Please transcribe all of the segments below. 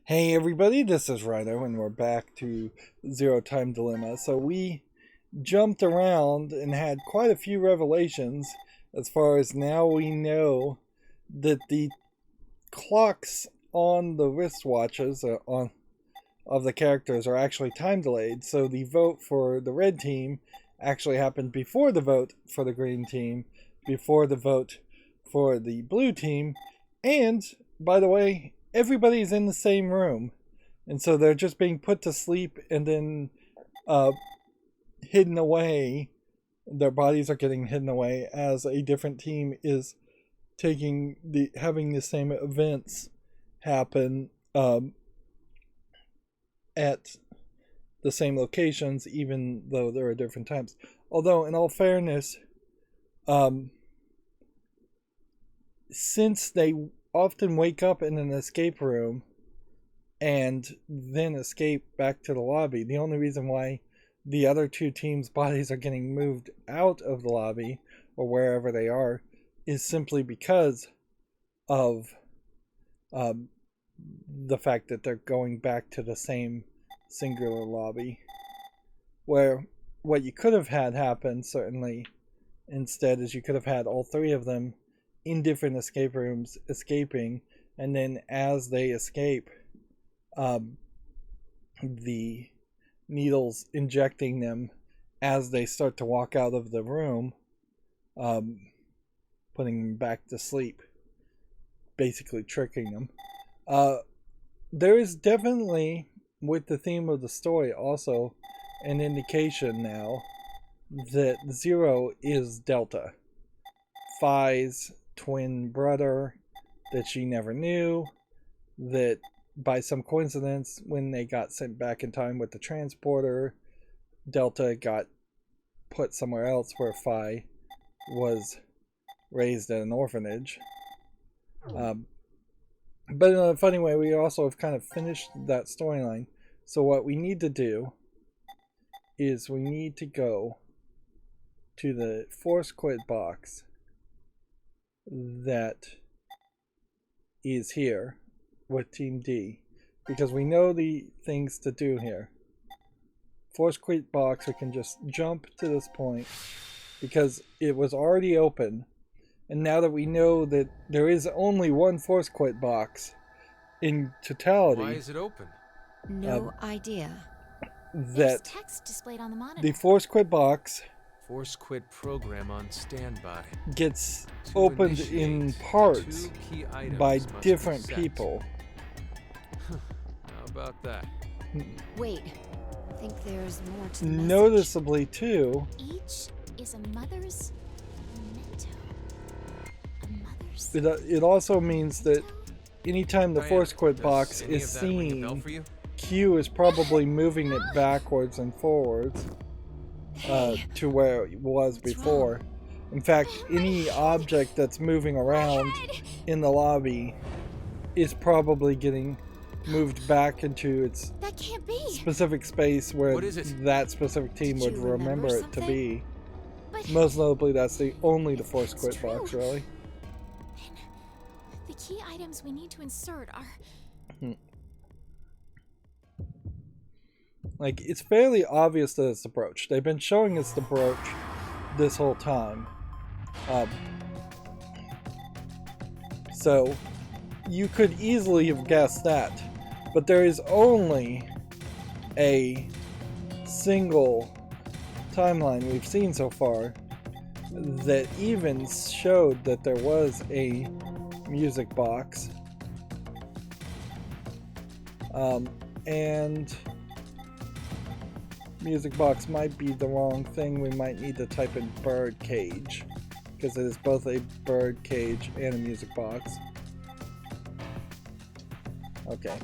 Hey everybody, this is Rydo, and we're back to Zero Time Dilemma. So we jumped around and had quite a few revelations as far as now we know that the clocks on the wristwatches of the characters are actually time delayed. So the vote for the red team actually happened before the vote for the green team, before the vote for the blue team, and by the way, everybody's in the same room, and so they're just being put to sleep and then hidden away. Their bodies are getting hidden away as a different team is having the same events happen at the same locations, even though there are different times. Although, in all fairness, since they often wake up in an escape room and then escape back to the lobby, the only reason why the other two teams' bodies are getting moved out of the lobby or wherever they are is simply because of the fact that they're going back to the same singular lobby. Where what you could have had happen, certainly, instead, is you could have had all three of them in different escape rooms escaping, and then as they escape, the needles injecting them as they start to walk out of the room, putting them back to sleep, basically tricking them. There is definitely, with the theme of the story, also an indication now that Zero is Delta, Phi's twin brother that she never knew, that by some coincidence, when they got sent back in time with the transporter, Delta got put somewhere else where Phi was raised at an orphanage. But in a funny way, we also have kind of finished that storyline. So what we need to do is we need to go to the force quit box that is here with Team D, because we know the things to do here. Force quit box, we can just jump to this point because it was already open, and now that we know that there is only one force quit box in totality. Why is it open? No idea. That There's text displayed on the monitor. the force quit box Force quit program on standby. gets To opened initiate, in parts two key items by must be different set. people. How about that? Wait, I think there's more to the message. Noticeably too, Each is a mother's memento. A mother's it also means that anytime the Diana, force quit does box any is of that ring a bell seen, for you? Q is probably moving it backwards and forwards to where it was before. In fact, any object that's moving around in the lobby is probably getting moved back into its That can't be. specific space where What is it? that specific team Did would you remember remember it to something? be. But Most notably, that's the force It's quit true. box, really. the key items we need to insert are Like, it's fairly obvious that it's the brooch. They've been showing us the brooch this whole time. So, you could easily have guessed that. But there is only a single timeline we've seen so far that even showed that there was a music box. And music box might be the wrong thing. We might need to type in bird cage, because it is both a bird cage and a music box. Okay.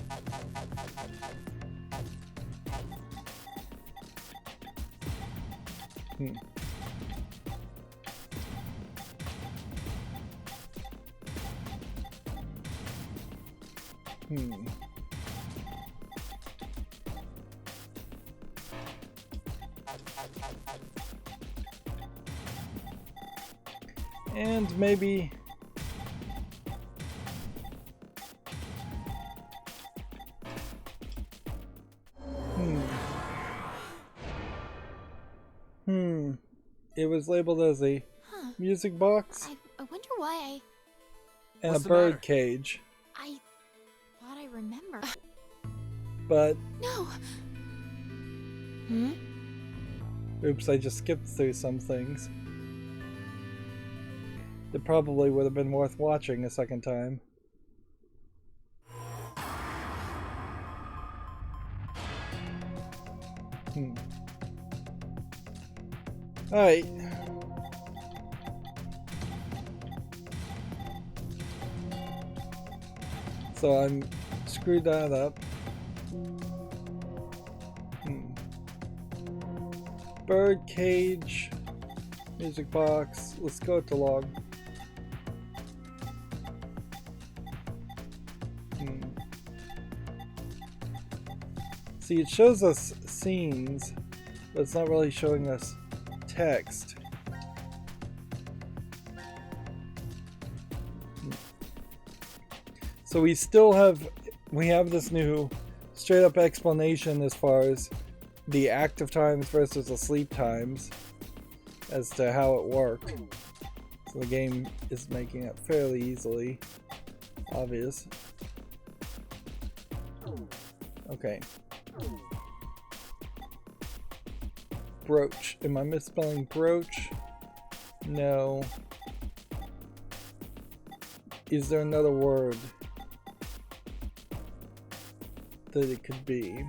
And maybe it was labeled as a Huh. music box I wonder why and What's a the matter? bird cage. I thought I remembered. But, No. Hmm? oops, I just skipped through some things. It probably would have been worth watching a second time. Alright. So I'm screwed that up. Bird cage, music box. Let's go to log. See, it shows us scenes, but it's not really showing us text. So we have this new straight up explanation as far as the active times versus the sleep times as to how it worked. So the game is making it fairly easily obvious. Okay. Brooch. Am I misspelling brooch? No. Is there another word that it could be?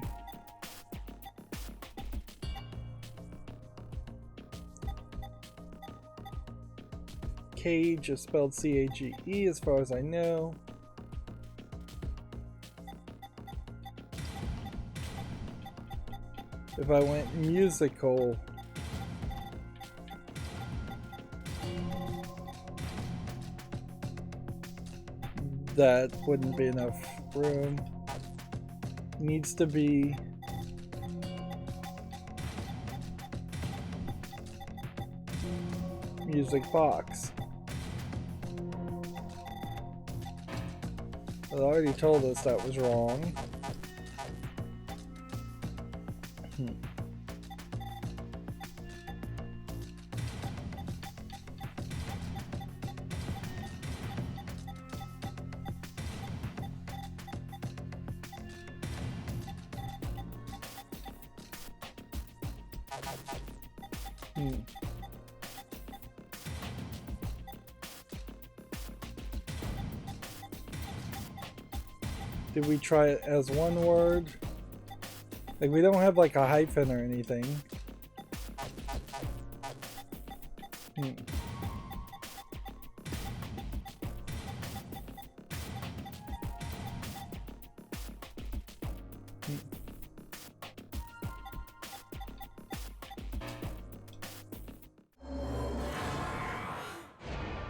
Cage is spelled C-A-G-E as far as I know. If I went musical, that wouldn't be enough room. Needs to be music box. It already told us that was wrong. Did we try it as one word? Like, we don't have like a hyphen or anything.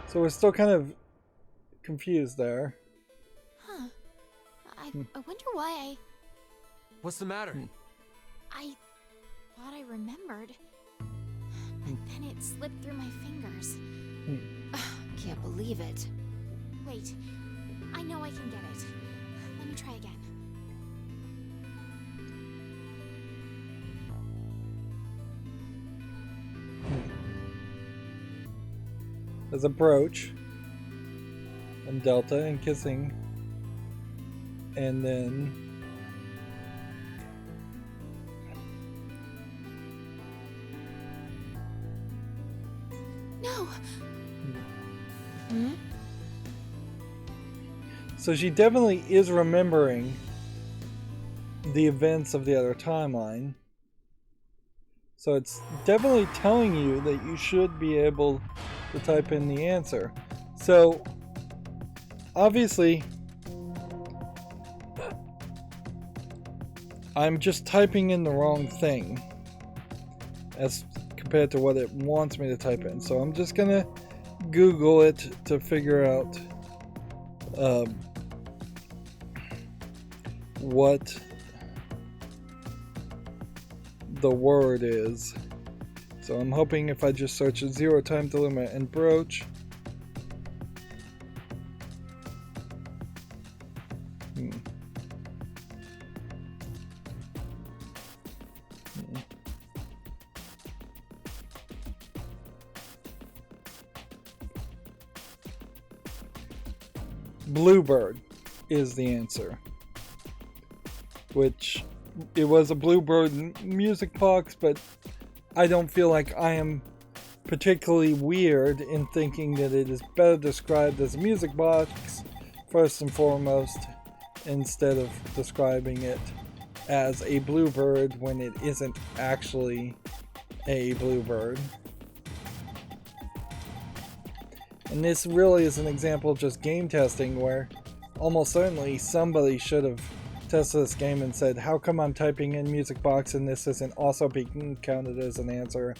So we're still kind of confused there. Huh. I wonder why What's the matter? I thought I remembered. But then it slipped through my fingers. Can't believe it. Wait. I know I can get it. Let me try again. There's a brooch and delta and kissing, and then No. Hmm? so she definitely is remembering the events of the other timeline. So it's definitely telling you that you should be able to type in the answer. So obviously I'm just typing in the wrong thing as compared to what it wants me to type in. So I'm just gonna Google it to figure out what the word is. So I'm hoping if I just search a 0 time dilemma and brooch, Bluebird is the answer. Which, it was a Bluebird music box, but I don't feel like I am particularly weird in thinking that it is better described as a music box, first and foremost, instead of describing it as a Bluebird when it isn't actually a Bluebird. And this really is an example of just game testing, where almost certainly somebody should have tested this game and said, how come I'm typing in music box and this isn't also being counted as an answer?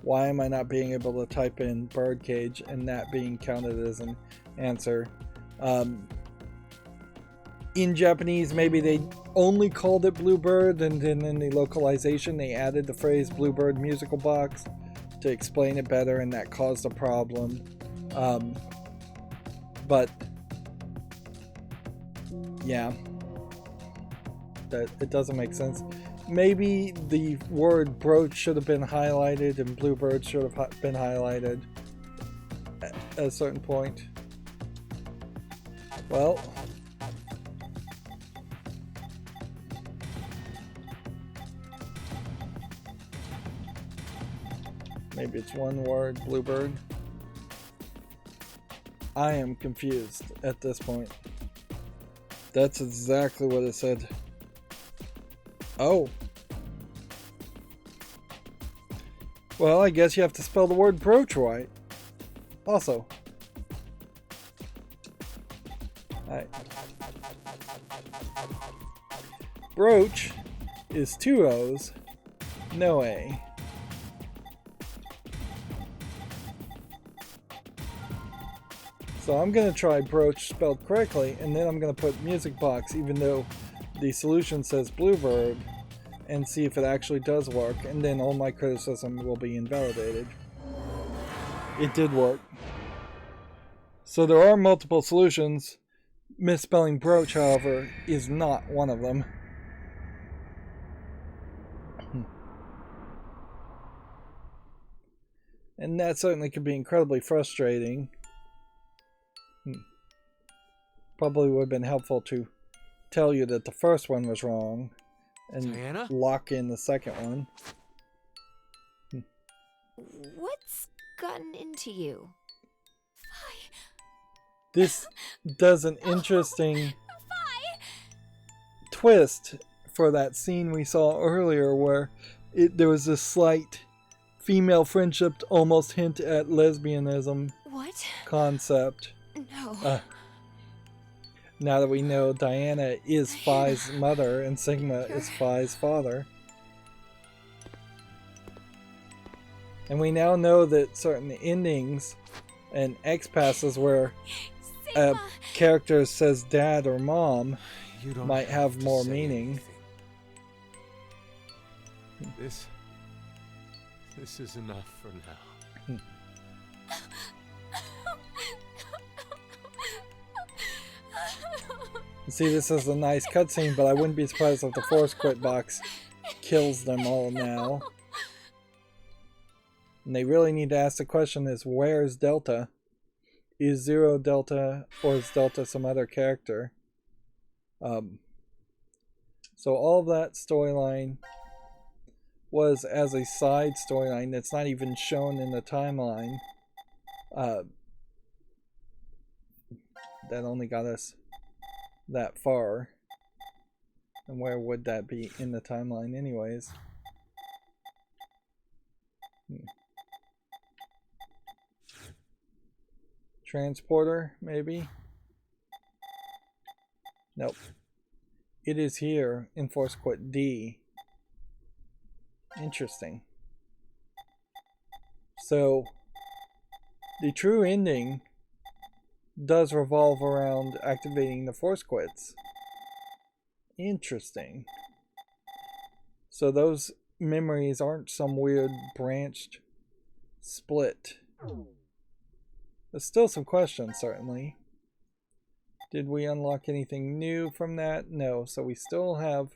Why am I not being able to type in birdcage and that being counted as an answer? In Japanese, maybe they only called it Bluebird, and then in the localization they added the phrase Bluebird musical box to explain it better, and that caused a problem. But yeah, that it doesn't make sense. Maybe the word brooch should have been highlighted and Bluebird should have been highlighted at a certain point. Well, maybe it's one word, Bluebird. I am confused at this point. That's exactly what it said. Oh. Well, I guess you have to spell the word brooch right. Also. Alright. Brooch is 2 O's, no A. So I'm going to try brooch spelled correctly, and then I'm going to put music box, even though the solution says Bluebird, and see if it actually does work, and then all my criticism will be invalidated. It did work. So there are multiple solutions. Misspelling brooch, however, is not one of them. And that certainly could be incredibly frustrating. Probably would have been helpful to tell you that the first one was wrong and Diana? lock in the second one. What's gotten into you? This does an interesting twist for that scene we saw earlier, where there was this slight female friendship, almost hint at lesbianism What? concept. No. Now that we know Diana is Phi's mother and Sigma is Phi's father. And we now know that certain endings and X passes where a character says dad or mom You don't might have more say meaning. anything. This is enough for now. See, this is a nice cutscene, but I wouldn't be surprised if the force quit box kills them all now. And they really need to ask the question is, where is Delta? Is Zero Delta, or is Delta some other character? So all of that storyline was as a side storyline that's not even shown in the timeline. That only got us that far. And where would that be in the timeline anyways? Transporter, maybe? Nope. It is here in Force Quit D. Interesting. So, the true ending does revolve around activating the force quits. Interesting. So those memories aren't some weird branched split. There's still some questions, certainly. Did we unlock anything new from that? No, so we still have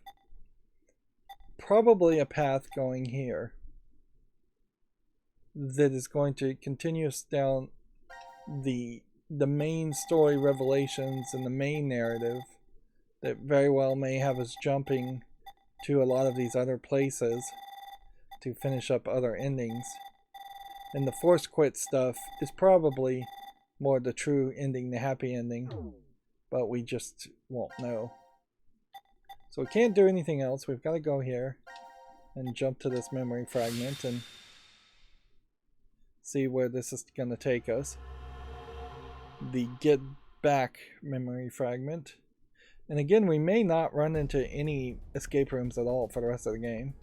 probably a path going here that is going to continue us down the the main story revelations and the main narrative that very well may have us jumping to a lot of these other places to finish up other endings. And the force quit stuff is probably more the true ending, the happy ending, but we just won't know. So we can't do anything else. We've got to go here and jump to this memory fragment and see where this is going to take us. The get back memory fragment. And again, we may not run into any escape rooms at all for the rest of the game.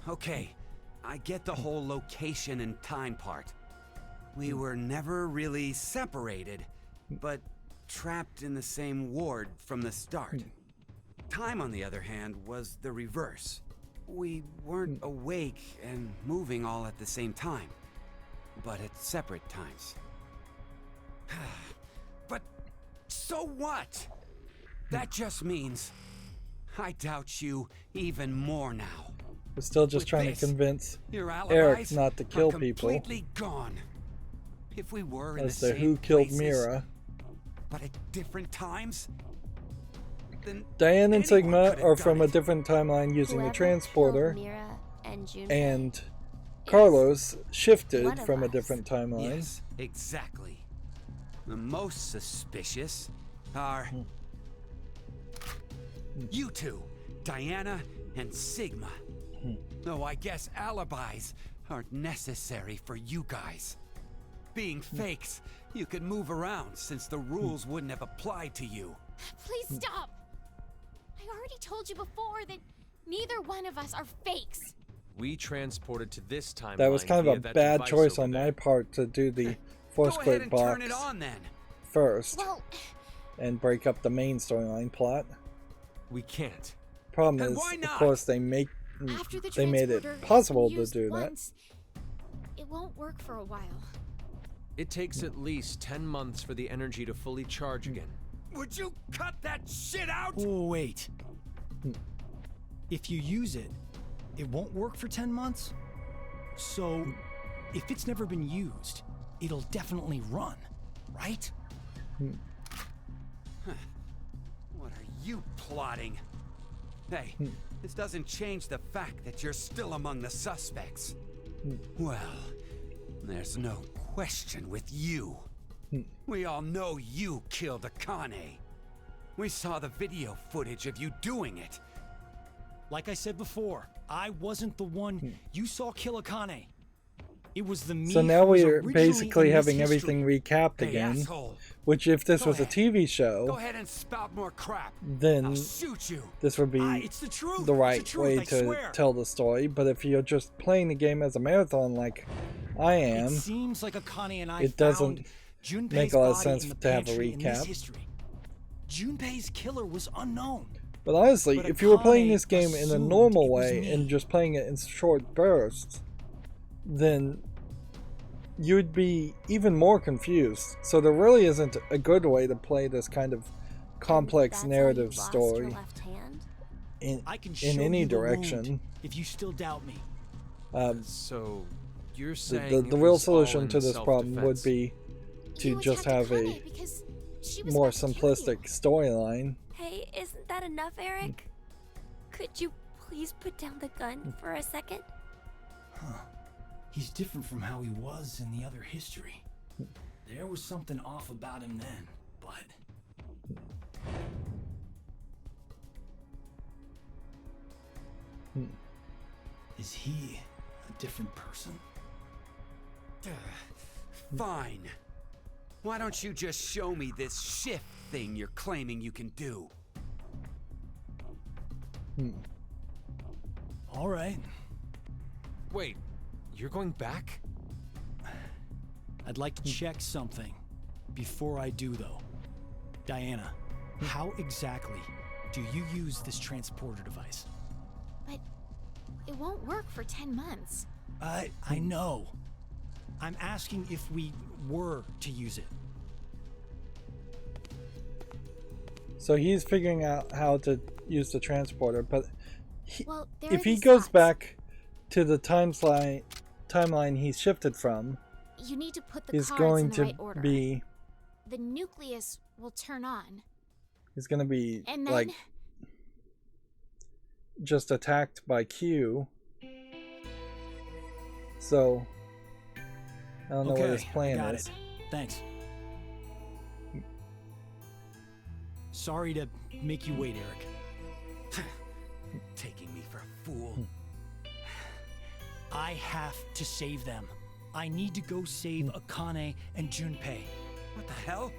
Okay, I get the whole location and time part. We were never really separated, but trapped in the same ward from the start. Time, on the other hand, was the reverse. We weren't awake and moving all at the same time, but at separate times. But so what? That just means I doubt you even more now. We're still just With trying this, to convince your Eric alibis not to kill are people. completely gone. If we were in As the to same who killed places, Mira. but at different times, then Diane and anyone Sigma could have are done from a it. different timeline using Whoever the transporter, killed Mira and Junpei and is Carlos shifted one of from a us. different timeline. Yes, exactly. The most suspicious are you two, Diana and Sigma. Though I guess alibis aren't necessary for you guys. Being fakes, you could move around since the rules wouldn't have applied to you. Please stop! I already told you before that neither one of us are fakes. We transported to this timeline. That was kind of via a that bad device choice over on there. my part to do the force Go ahead quit and box turn it on then. first Well, and break up the main storyline plot. We can't. Problem And is, why of not? course, they after the made it transporter has possible been to used do that. once, it won't work for a while. It takes at least 10 months for the energy to fully charge again. Would you cut that shit out? Oh, wait. If you use it, it won't work for 10 months? So, if it's never been used, it'll definitely run, right? What are you plotting? Hey, this doesn't change the fact that you're still among the suspects. Well, there's no question with you. We all know you killed Akane. We saw the video footage of you doing it. Like I said before, I wasn't the one you saw kill Akane. It was the me So now who was we're originally basically in this having history. everything recapped Hey, again. asshole. Which, if this Go was a ahead. TV Go show, ahead and spout more crap. then I'll shoot you. this would be It's the truth. the It's right truth, way I to swear. tell the story. But if you're just playing the game as a marathon like I am, It seems like Akane and I it doesn't found Junpei's make a lot of body sense in the to have a pantry in this recap. history. Junpei's killer was unknown. But honestly, But if you were playing Akane this game in a assumed normal it was way me. and just playing it in short bursts, then you'd be even more confused. So there really isn't a good way to play this kind of complex That's how narrative you lost story your left hand? in I can show any you the direction. wound if you still doubt me. So, you're The, saying the it real was all solution in to this problem would self-defense. be to You just attacked have a Akane because she was more about to kill you. simplistic storyline. Hey, isn't that enough, Eric? Could you please put down the gun for a second? He's different from how he was in the other history. There was something off about him then, but... Is he a different person? Fine. Why don't you just show me this shift thing you're claiming you can do? All right. Wait, you're going back? I'd like to check something before I do, though. Diana, how exactly do you use this transporter device? But it won't work for 10 months. I know. I'm asking if we were to use it. So he's figuring out how to use the transporter, but Well, there if are he these goes slots. back to the timeline he's shifted from, You need to put the he's cards going in the to right order. be the nucleus will turn on. He's gonna be And then like just attacked by Q. So I don't know what his plan got is. it. Thanks. Sorry to make you wait, Eric. Taking me for a fool. I have to save them. I need to go save Akane and Junpei. What the hell?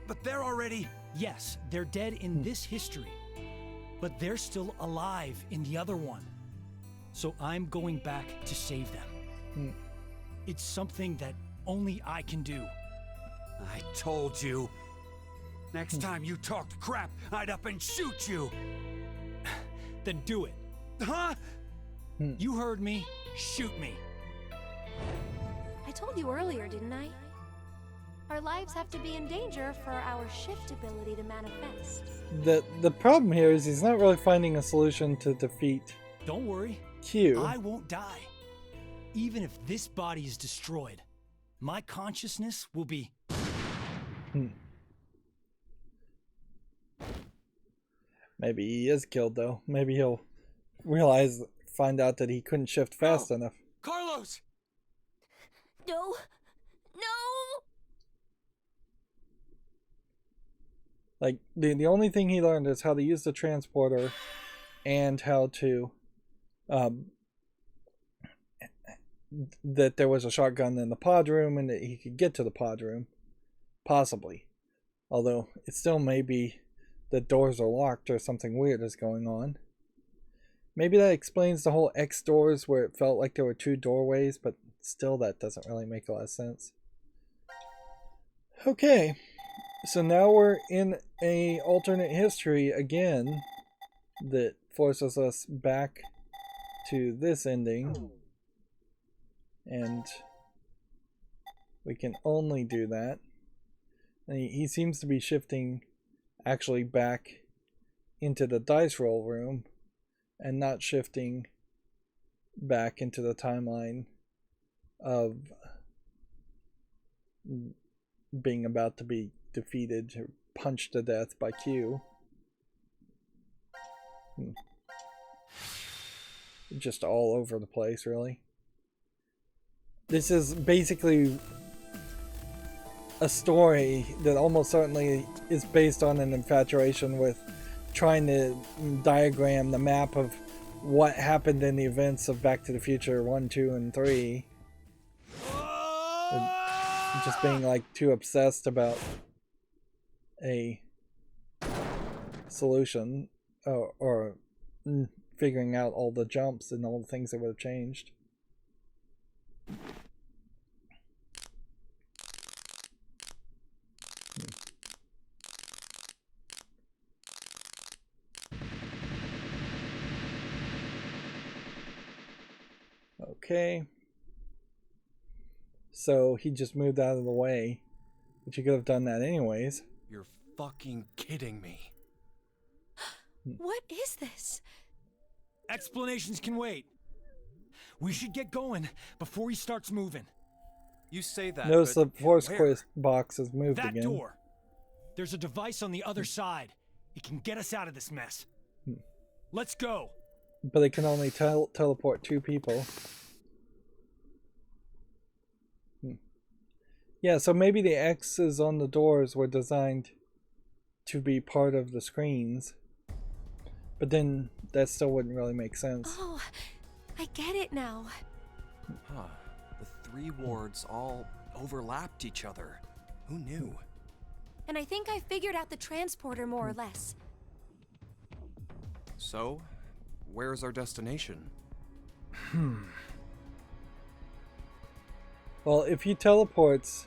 But they're already... Yes, they're dead in this history, but they're still alive in the other one. So I'm going back to save them. It's something that only I can do. I told you. Next time you talked crap, I'd up and shoot you. Then do it. Huh? You heard me. Shoot me. I told you earlier, didn't I? Our lives have to be in danger for our shift ability to manifest. The problem here is he's not really finding a solution to defeat Don't worry. Q. I won't die. Even if this body is destroyed, my consciousness will be... Maybe he is killed though. Maybe he'll find out that he couldn't shift fast enough. Carlos! No! No! Like the only thing he learned is how to use the transporter and how to that there was a shotgun in the pod room and that he could get to the pod room. Possibly. Although it still may be the doors are locked or something weird is going on. Maybe that explains the whole X doors where it felt like there were two doorways, but still that doesn't really make a lot of sense. Okay, so now we're in a alternate history again that forces us back to this ending. And we can only do that. And he seems to be shifting actually back into the dice roll room and not shifting back into the timeline of being about to be defeated or punched to death by Q. Just all over the place, really. This is basically a story that almost certainly is based on an infatuation with trying to diagram the map of what happened in the events of Back to the Future 1, 2, and 3. And just being like too obsessed about a solution or figuring out all the jumps and all the things that would have changed. Okay. So he just moved out of the way, but you could have done that anyways. You're fucking kidding me. What is this? Explanations can wait. We should get going before he starts moving. You say that, Notice but the force where? quest box has moved That again. door. There's a device on the other side. It can get us out of this mess. Let's go. But it can only teleport 2 people. Yeah, so maybe the X's on the doors were designed to be part of the screens. But then that still wouldn't really make sense. Oh, I get it now. Huh. The 3 wards all overlapped each other. Who knew? And I think I figured out the transporter more or less. So, where's our destination? Well, if he teleports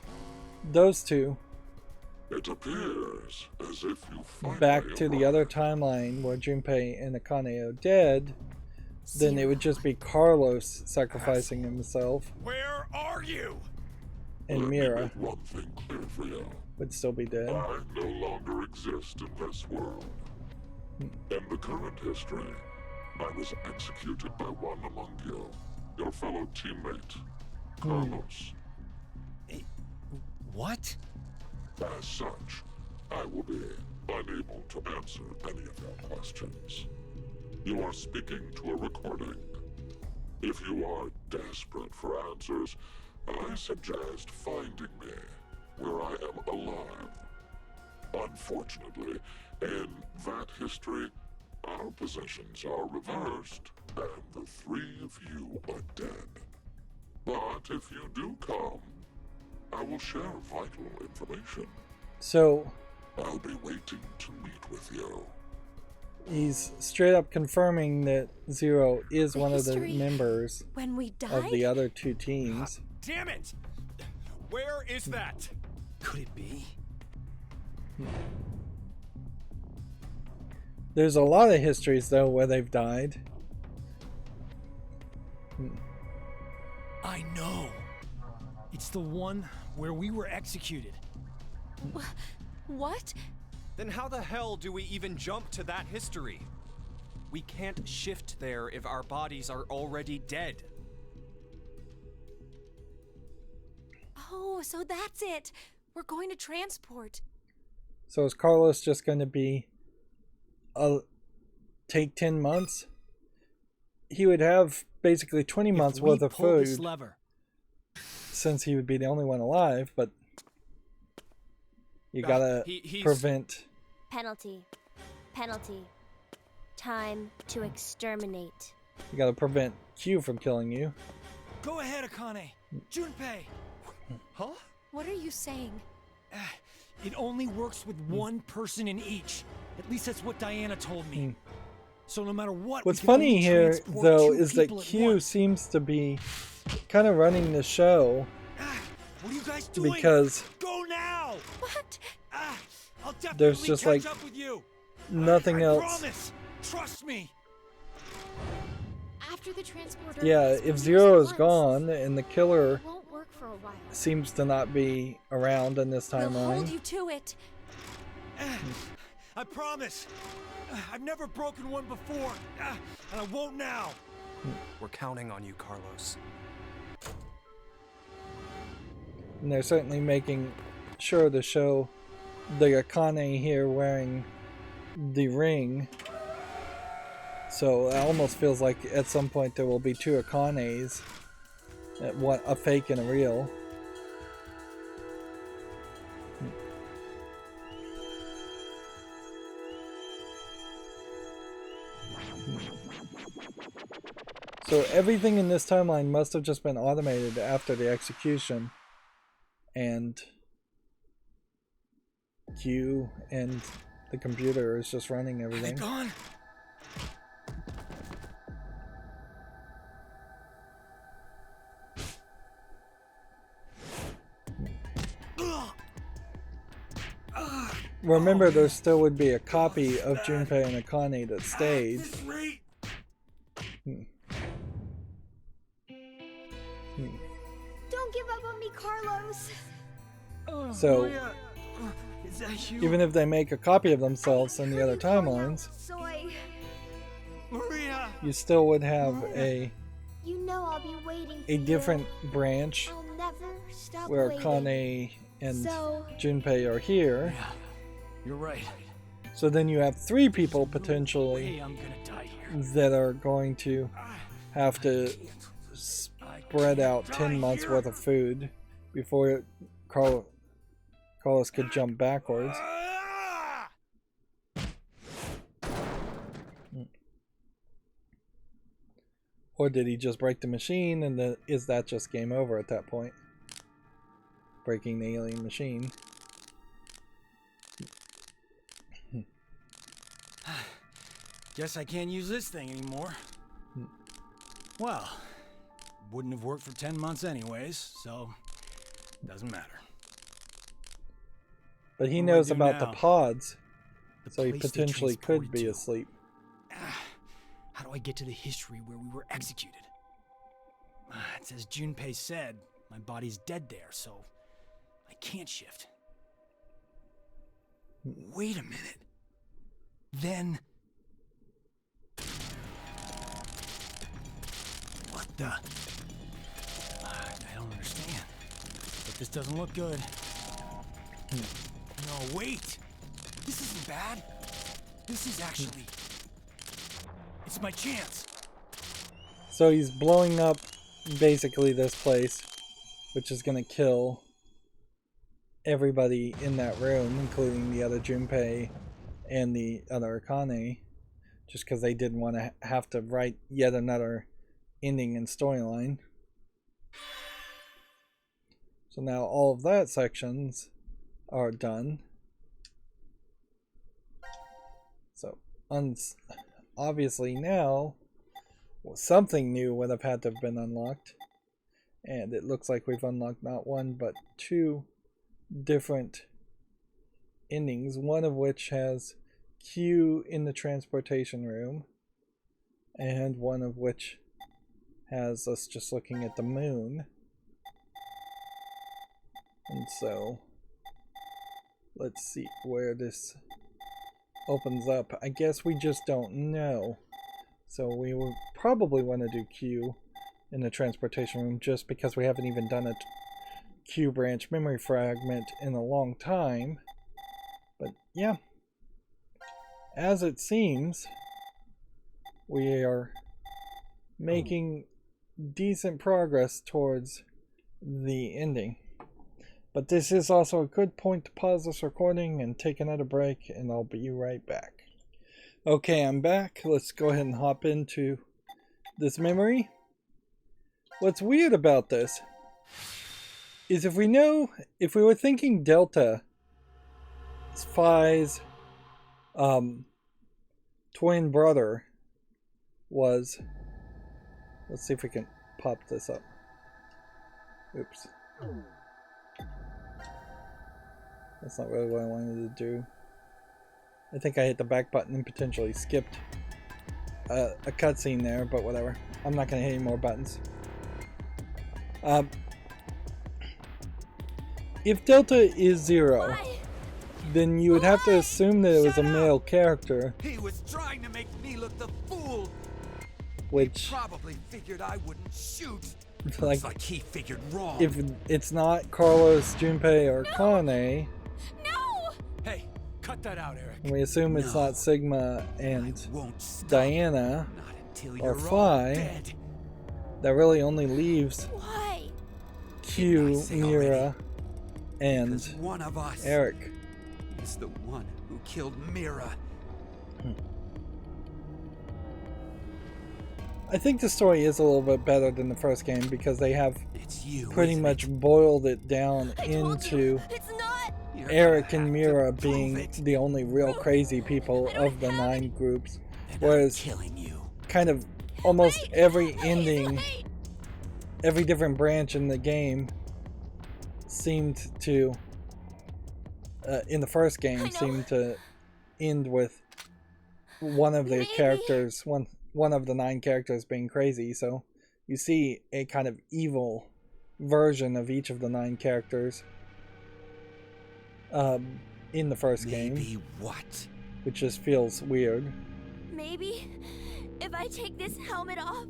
those 2 It appears as if you finally back to the arrived. other timeline where Junpei and Akane are dead, then it would just be Carlos sacrificing himself, Where are you? and Let me Mira make one thing clear for you. would still be dead. I no longer exist in this world. In the current history, I was executed by one among you, your fellow teammate, Carlos. What? As such, I will be unable to answer any of your questions. You are speaking to a recording. If you are desperate for answers, I suggest finding me where I am alive. Unfortunately, in that history, our positions are reversed, and the three of you are dead. But if you do come, I will share vital information. So I'll be waiting to meet with you. he's straight up confirming that Zero is The one of the history members When we died? of the other two teams. Damn it! Where is that? Could it be? There's a lot of histories, though, where they've died. I know. It's the one where we were executed. What? Then how the hell do we even jump to that history? We can't shift there if our bodies are already dead. Oh, so that's it. We're going to transport. So is Carlos just going to be take 10 months? He would have basically 20 months worth of pull this food, lever, since he would be the only one alive, but you gotta he's- prevent. Penalty. Penalty. Time to exterminate. You gotta prevent Q from killing you. go ahead, Akane. Junpei. Huh? What are you saying? It only works with one person in each. At least that's what Diana told me. So no matter what. What's we can funny only here, transport though, 2 is that people at Q once. seems to be kind of running the show, What are you guys doing? because Go now. What? I'll definitely there's just catch like up with you. nothing I else. promise. Trust me. After the transporter. Yeah, is if produced Zero is once, gone and the killer it won't work for a while. seems to not be around in this We'll hold timeline. you to it. I promise. I've never broken one before, and I won't now. We're counting on you, Carlos. And they're certainly making sure to show the Akane here wearing the ring. So it almost feels like at some point there will be 2 Akanes. One, a fake and a real. So everything in this timeline must have just been automated after the execution. And Q and the computer is just running Are they everything. gone? Remember, there still would be a copy of Junpei and Akane that stayed. This rate. Don't give up on me, Carlos. So Maria, is that you? even if they make a copy of themselves in the other timelines, So I. Maria. you still would have a You know I'll be waiting for you. different branch I'll never stop where waiting. Akane and So- Junpei are here. Yeah, you're right. So then you have 3 people Hey, potentially I'm gonna die here. that are going to have to spread out 10 months worth of food before Carlos could jump backwards. Ah! Or did he just break the machine, and is that just game over at that point? Breaking the alien machine. Guess I can't use this thing anymore. Well, wouldn't have worked for 10 months anyways, so doesn't matter. But he What do I knows do about the now? pods, so he place they potentially could transported be to. asleep. How do I get to the history where we were executed? It's as Junpei said, my body's dead there, so I can't shift. Wait a minute. Then... What the... I don't understand. But this doesn't look good. no, wait! This isn't bad. This is actually... It's my chance. So he's blowing up basically this place, which is going to kill everybody in that room, including the other Junpei and the other Akane, just because they didn't want to have to write yet another ending and storyline. So now all of that sections are done. So obviously now something new would have had to have been unlocked, and it looks like we've unlocked not one but two different endings, one of which has Q in the transportation room, and one of which has us just looking at the moon. And so let's see where this opens up. I guess we just don't know. So we will probably want to do Q in the transportation room, just because we haven't even done a Q branch memory fragment in a long time. But yeah, as it seems, we are making decent progress towards the ending. But this is also a good point to pause this recording and take another break, and I'll be right back. Okay, I'm back. Let's go ahead and hop into this memory. What's weird about this is if we were thinking Delta, Phi's twin brother was, let's see if we can pop this up. Oops. That's not really what I wanted to do. I think I hit the back button and potentially skipped a cutscene there, but whatever. I'm not going to hit any more buttons. If Delta is 0, then you would have to assume that it was a male character. He was trying to make me look the fool. Which He probably figured I wouldn't shoot. like, Looks like he figured wrong. if it's not Carlos, Junpei, or Kane, No! Hey, cut that out, Eric. and we assume it's not Sigma and I won't stop. Diana Not until or you're all Phi, dead. that really only leaves Why? Q, Didn't I say Mira, already? and Because one of us Eric. is the one who killed Mira. I think the story is a little bit better than the first game because they have It's you. pretty isn't much it? boiled it down I told into you, it's not. You're Eric gonna and have Mira to prove being it. the only real crazy people of the 9 groups, And I'm whereas killing you. kind of almost Wait, every please, ending, wait. every different branch in the game seemed to, in the first I game, know. seemed to end with one of the Maybe. characters, one of the 9 characters being crazy. So you see a kind of evil version of each of the 9 characters in the first game, Maybe what? which just feels weird. Maybe if I take this helmet off,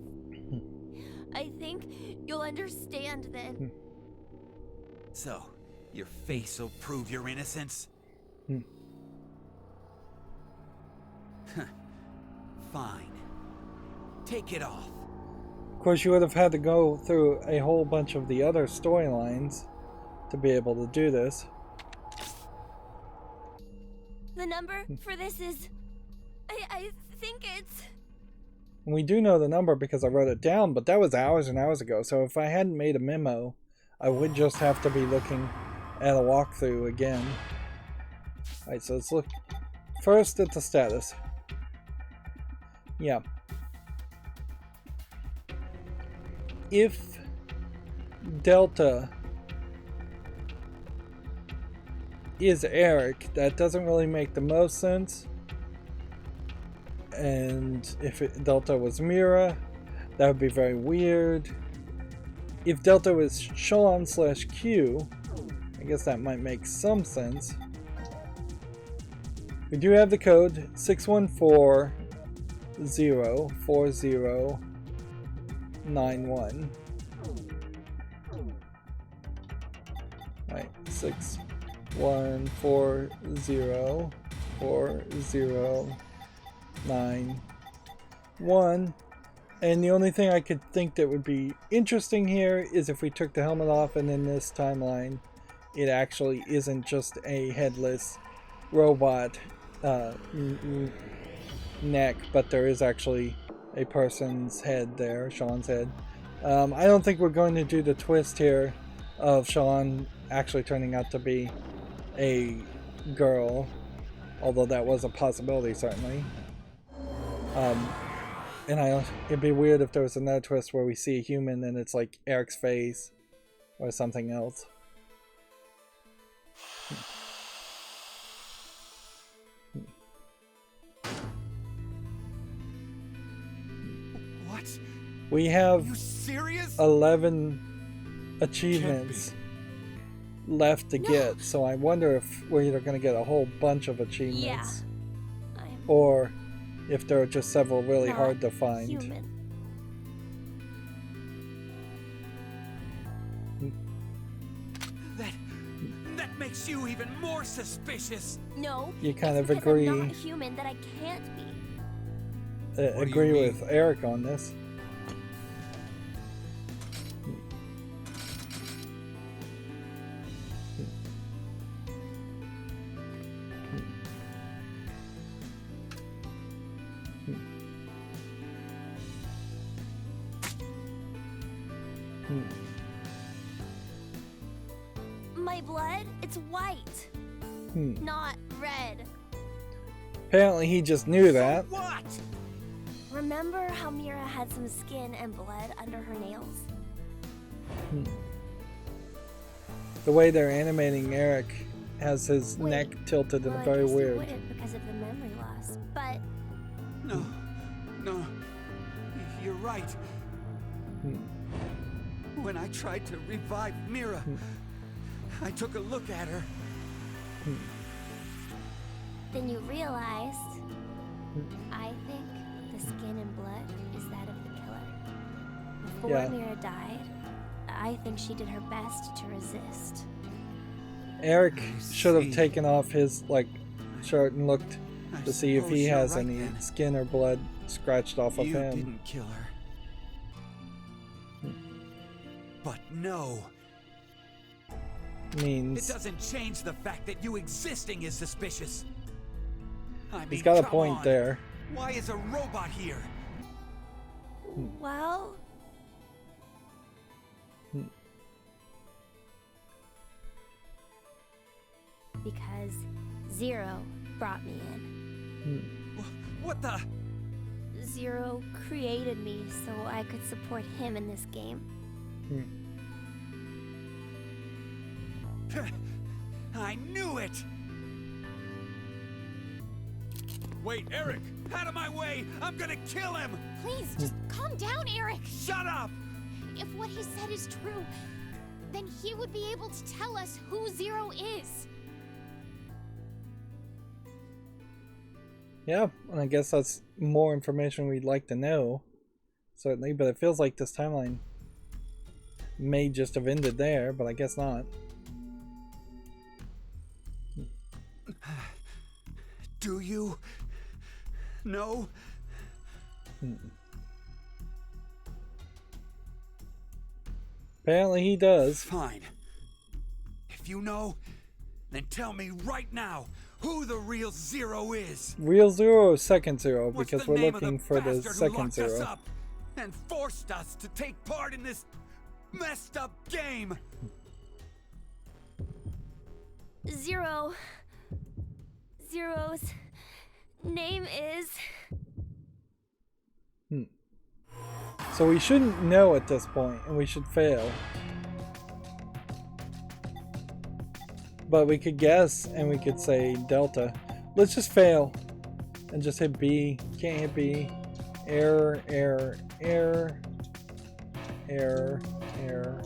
I think you'll understand then. So, your face will prove your innocence? Hmm. Fine. Take it off. Of course, you would have had to go through a whole bunch of the other storylines to be able to do this. The number for this is... I think it's... And we do know the number because I wrote it down, but that was hours and hours ago. So if I hadn't made a memo, I would just have to be looking at a walkthrough again. Alright, so let's look first at the status. Yeah. If Delta is Eric, that doesn't really make the most sense. And if Delta was Mira, that would be very weird. If Delta was Sean/Q, I guess that might make some sense. We do have the code 61404091. Right, 6 1404091. And the only thing I could think that would be interesting here is if we took the helmet off and in this timeline it actually isn't just a headless robot neck, but there is actually a person's head there, Sean's head. I don't think we're going to do the twist here of Sean actually turning out to be a girl, although that was a possibility certainly. And it'd be weird if there was another twist where we see a human and it's like Eric's face or something else. What? We have Are you serious? 11 achievements left to get, so I wonder if we're either going to get a whole bunch of achievements or if there are just several really hard to find. Human. That makes you even more suspicious. No. You kind of because agree. I'm not human that I can't be. Agree with Eric on this. My blood, it's white, not red. Apparently he just knew that. What? Remember how Mira had some skin and blood under her nails? The way they're animating Eric has his neck tilted in Well, a I very guess you weird. wouldn't because of the memory loss, but No. You're right. When I tried to revive Mira, I took a look at her. then you realized, I think the skin and blood is that of the killer. Before Mira died, I think she did her best to resist. Eric should have taken off his shirt and looked to see if he has any skin or blood scratched off of You him. didn't kill her. But no. Means It doesn't change the fact that you existing is suspicious. I mean, he's got a come point on. there. Why is a robot here? Well, because Zero brought me in. What the? Zero created me so I could support him in this game. I knew it! Wait, Eric! Out of my way! I'm gonna kill him! Please, just calm down, Eric. Shut up! If what he said is true, then he would be able to tell us who Zero is. Yeah, and I guess that's more information we'd like to know. Certainly, but it feels like this timeline may just have ended there, but I guess not. Do you know? Apparently he does. Fine. If you know, then tell me right now who the real Zero is. Real Zero or Second Zero? What's Because the we're name of looking for the bastard who Second locked us Zero. up and forced us to take part in this messed up game. Zero's name is... So we shouldn't know at this point, and we should fail. But we could guess, and we could say Delta. Let's just fail. And just hit B. Can't hit B. Error, error, error. Error, error,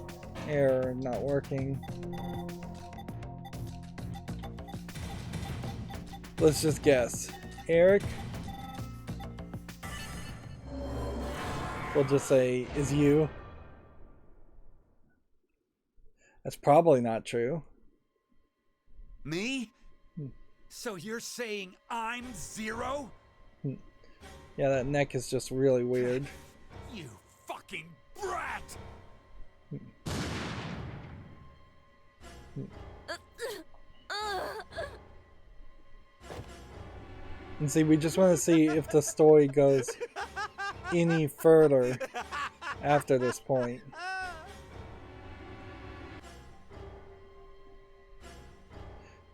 error. Not working. Let's just guess. Eric. We'll just say, is you. That's probably not true. Me? So you're saying I'm Zero? Yeah, that neck is just really weird. You fucking brat! And see, we just want to see if the story goes any further after this point.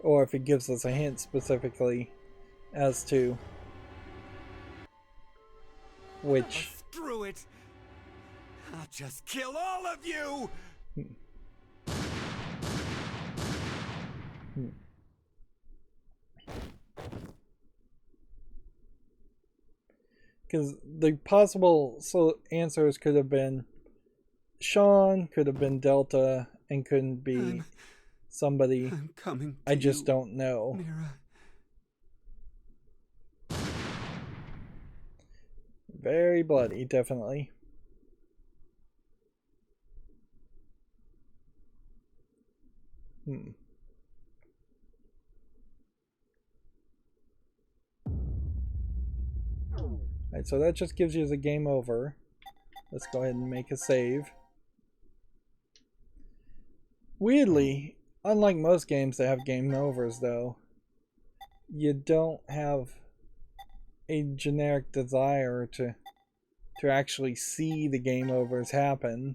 Or if it gives us a hint specifically as to which. Screw it! I'll just kill all of you! Because the possible answers could have been Sean, could have been Delta, and couldn't be somebody. I'm coming. I just don't know. Mira. Very bloody, definitely. Alright, so that just gives you the game over. Let's go ahead and make a save. Weirdly, unlike most games that have game overs though, you don't have a generic desire to actually see the game overs happen.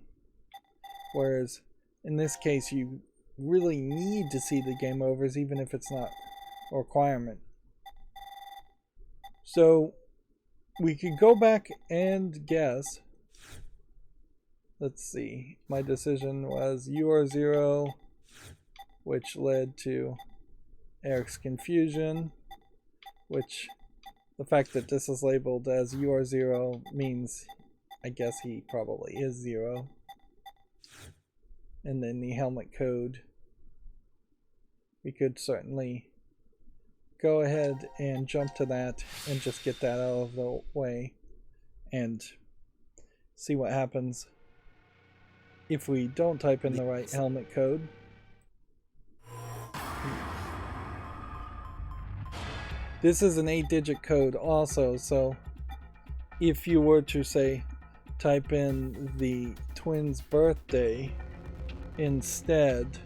Whereas in this case you really need to see the game overs even if it's not a requirement. So we could go back and guess. Let's see. My decision was you are Zero, which led to Eric's confusion, which the fact that this is labeled as you are Zero means I guess he probably is Zero. And then the helmet code. We could certainly go ahead and jump to that and just get that out of the way and see what happens if we don't type in the right helmet code. This is an 8-digit code also, so if you were to say type in the twins' birthday instead,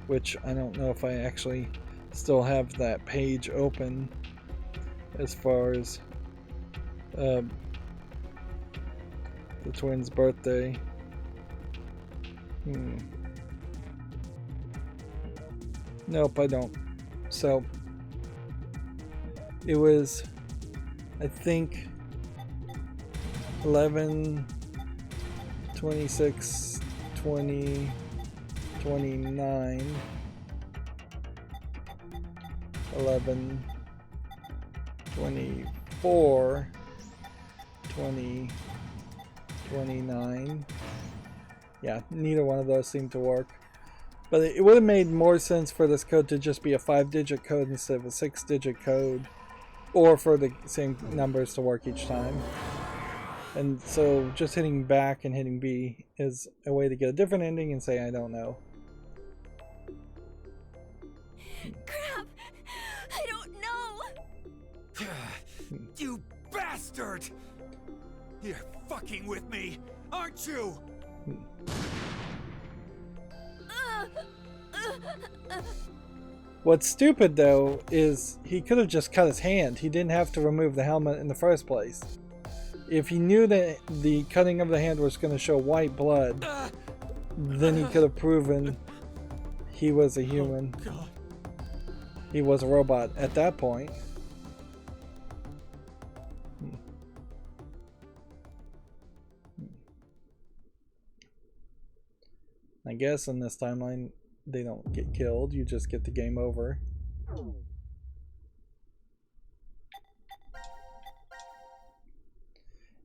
which I don't know if I actually still have that page open as far as the twins' birthday. Nope, I don't. So it was, I think, 11, 26, 20, 29, 11, 24, 20, 29. Yeah, neither one of those seemed to work. But it would have made more sense for this code to just be a 5-digit code instead of a 6-digit code. Or for the same numbers to work each time. And so just hitting back and hitting B is a way to get a different ending and say I don't know. Crap! I don't know! You bastard! You're fucking with me, aren't you? What's stupid though is he could have just cut his hand. He didn't have to remove the helmet in the first place. If he knew that the cutting of the hand was going to show white blood, then he could have proven he was a human. Oh, God. He was a robot at that point. I guess in this timeline they don't get killed, you just get the game over.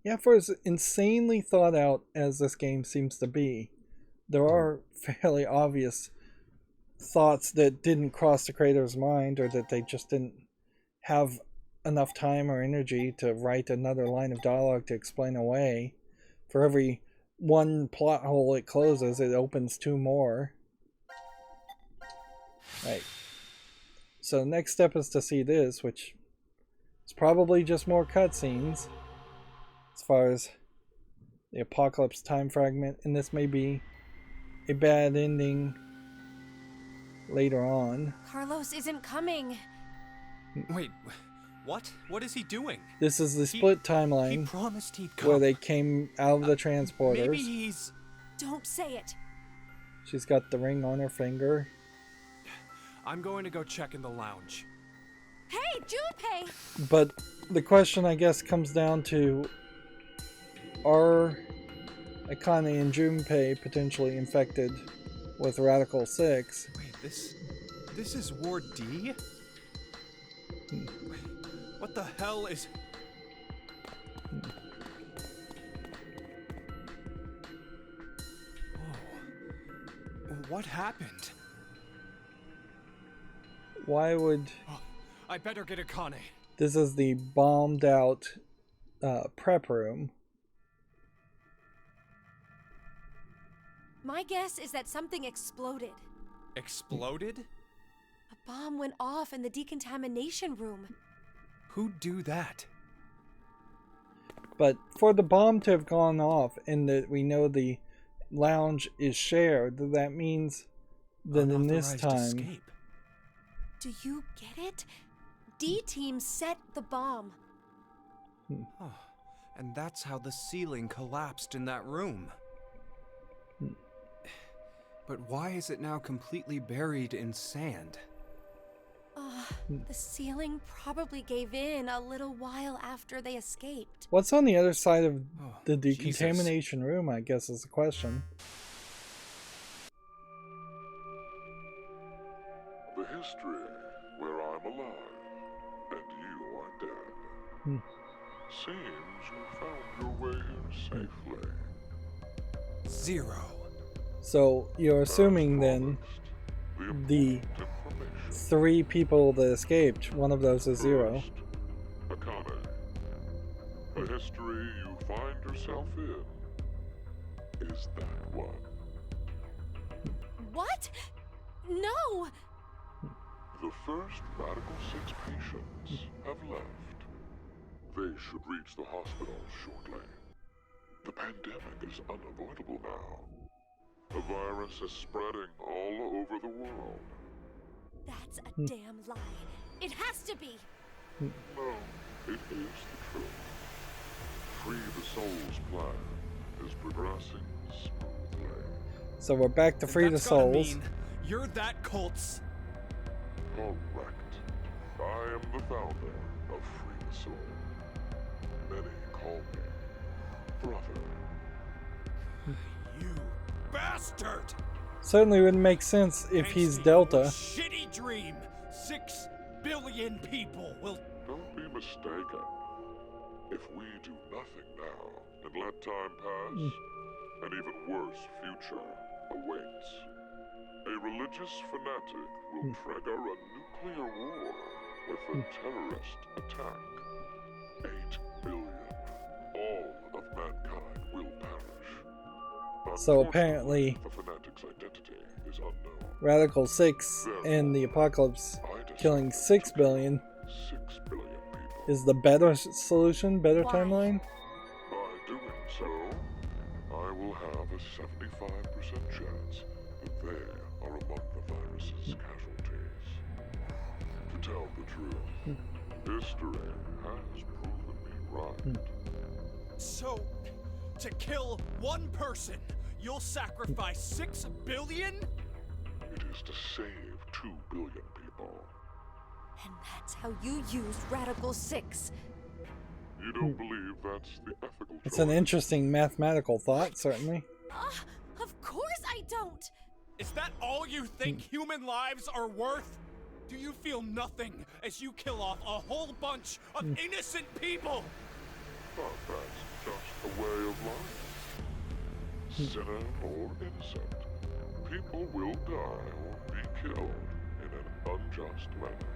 Yeah, for as insanely thought out as this game seems to be, there are fairly obvious thoughts that didn't cross the creator's mind, or that they just didn't have enough time or energy to write another line of dialogue to explain away. For every one plot hole it closes, it opens two more. Right. So the next step is to see this, which is probably just more cutscenes as far as the apocalypse time fragment, and this may be a bad ending later on. Carlos isn't coming. Wait, what? What is he doing? This is the split He timeline promised he'd come. where they came out of the transporters. Maybe he's... Don't say it. She's got the ring on her finger. I'm going to go check in the lounge. Hey, Junpei! But the question, I guess, comes down to, are Akane and Junpei potentially infected with Radical 6? Wait, this is Ward D? What the hell is... Whoa. What happened? Why would... Oh, I better get Akane. This is the bombed out prep room. My guess is that something exploded. Exploded? A bomb went off in the decontamination room. Who'd do that? But for the bomb to have gone off and that we know the lounge is shared, that means that in this Unauthorized time... escape. Do you get it? D-Team set the bomb. Oh, and that's how the ceiling collapsed in that room. But why is it now completely buried in sand? The ceiling probably gave in a little while after they escaped. What's on the other side of the Jesus. decontamination room, I guess, is the question. The history where I'm alive and you are dead. Seems you found your way here safely. Zero. So you're assuming then the 3 people that escaped, one of those is Zero. Akane, the history you find yourself in is that one. What? No! The first Radical 6 patients have left. They should reach the hospital shortly. The pandemic is unavoidable now. The virus is spreading all over the world. That's a damn lie. It has to be. No, it is the truth. Free the Soul's plan is progressing smoothly. So we're back to Free the That's gotta Souls. mean you're that cult's... Correct. I am the founder of Free the Soul. Many call me brother. You bastard! Certainly wouldn't make sense if Thanks he's to Delta. your shitty dream, 6 billion people will... Don't be mistaken. If we do nothing now and let time pass, an even worse future awaits. A religious fanatic will trigger a nuclear war with a terrorist attack. 8 billion. All of mankind will perish. So apparently, The fanatic's identity is unknown. Radical 6 and the Apocalypse killing 6 billion 6 billion people. is the better solution, better Why? timeline? By doing so, I will have a 75% chance that they are among the virus's casualties. To tell the truth, history has proven me right. So, to kill one person, you'll sacrifice 6 billion? It is to save 2 billion people. And that's how you use Radical 6. You don't believe that's the ethical choice? It's an interesting mathematical thought, certainly. Of course I don't! Is that all you think human lives are worth? Do you feel nothing as you kill off a whole bunch of innocent people? But that's just a way of life. Sinner or innocent, people will die or be killed in an unjust manner.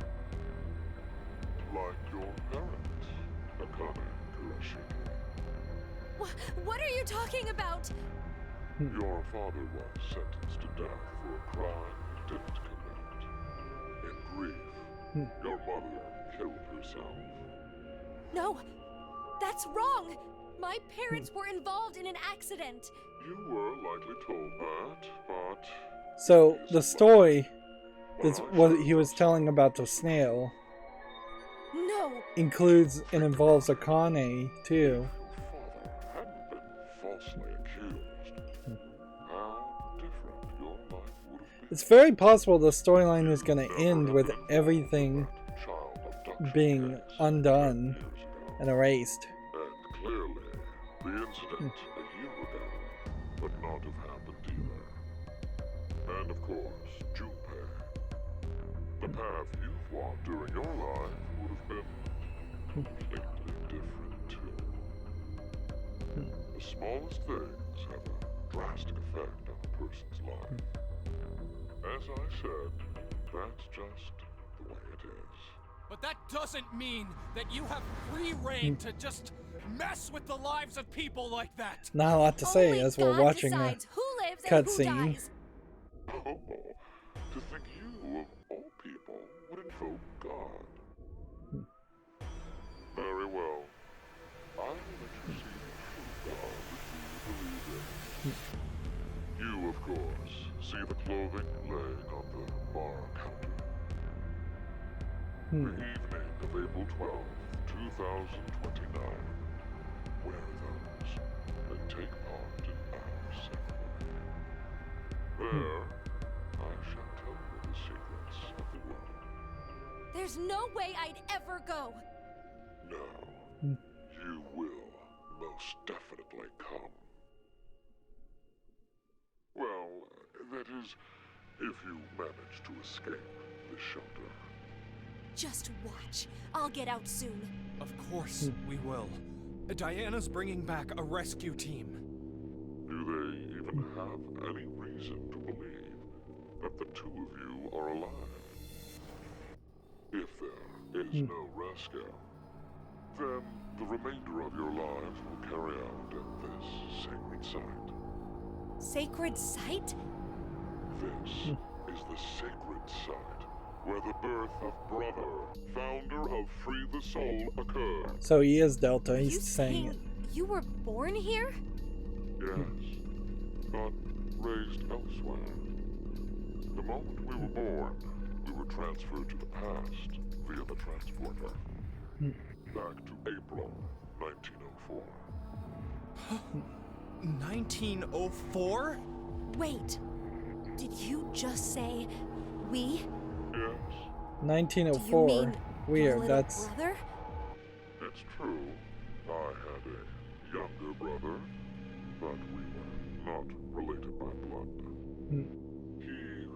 Like your parents, Akane Kurashiki. What are you talking about? Your father was sentenced to death for a crime he didn't commit. In grief, Your mother killed herself. No, that's wrong. My parents were involved in an accident. You were likely told that, but So the story that's what he was telling about the snail No. includes and involves Akane too. father hadn't been falsely accused. How different your life would have been. It's very possible the storyline is going to end with everything Child abduction being case undone 10 years ago. and erased. And clearly, the incident a year ago would not have happened either. And of course, Junpei. The path you've walked during your life would have been completely different too. The smallest things have a drastic effect on a person's life. As I said, that's just the way it is. But that doesn't mean that you have free reign to just mess with the lives of people like that. Not a lot to say Only as we're God watching a decides who lives and who cutscene. dies. Oh, to think you, of all people, would invoke God. Very well. I will let you see the true God that you believe in. You, of course, see the clothing laying on the bar counter. The evening of April 12th, 2029. Wear those and take part in our ceremony. There, I shall tell you the secrets of the world. There's no way I'd ever go. No, you will most definitely come. Well, that is, if you manage to escape the shelter. Just watch. I'll get out soon. Of course we will. Diana's bringing back a rescue team. Do they even have any reason to believe that the two of you are alive? If there is no rescue, then the remainder of your lives will carry out at this sacred site. Sacred site? This is the sacred site where the birth of Brother, founder of Free the Soul, occurred. So he is Delta, You he's saying it. you were born here? Yes, but raised elsewhere. The moment we were born, we were transferred to the past via the transporter. Back to April 1904. 1904? Wait. Did you just say we? Yes, 1904. Do you mean Weird, your little that's brother? it's true. I had a younger brother, but we were not related by blood. He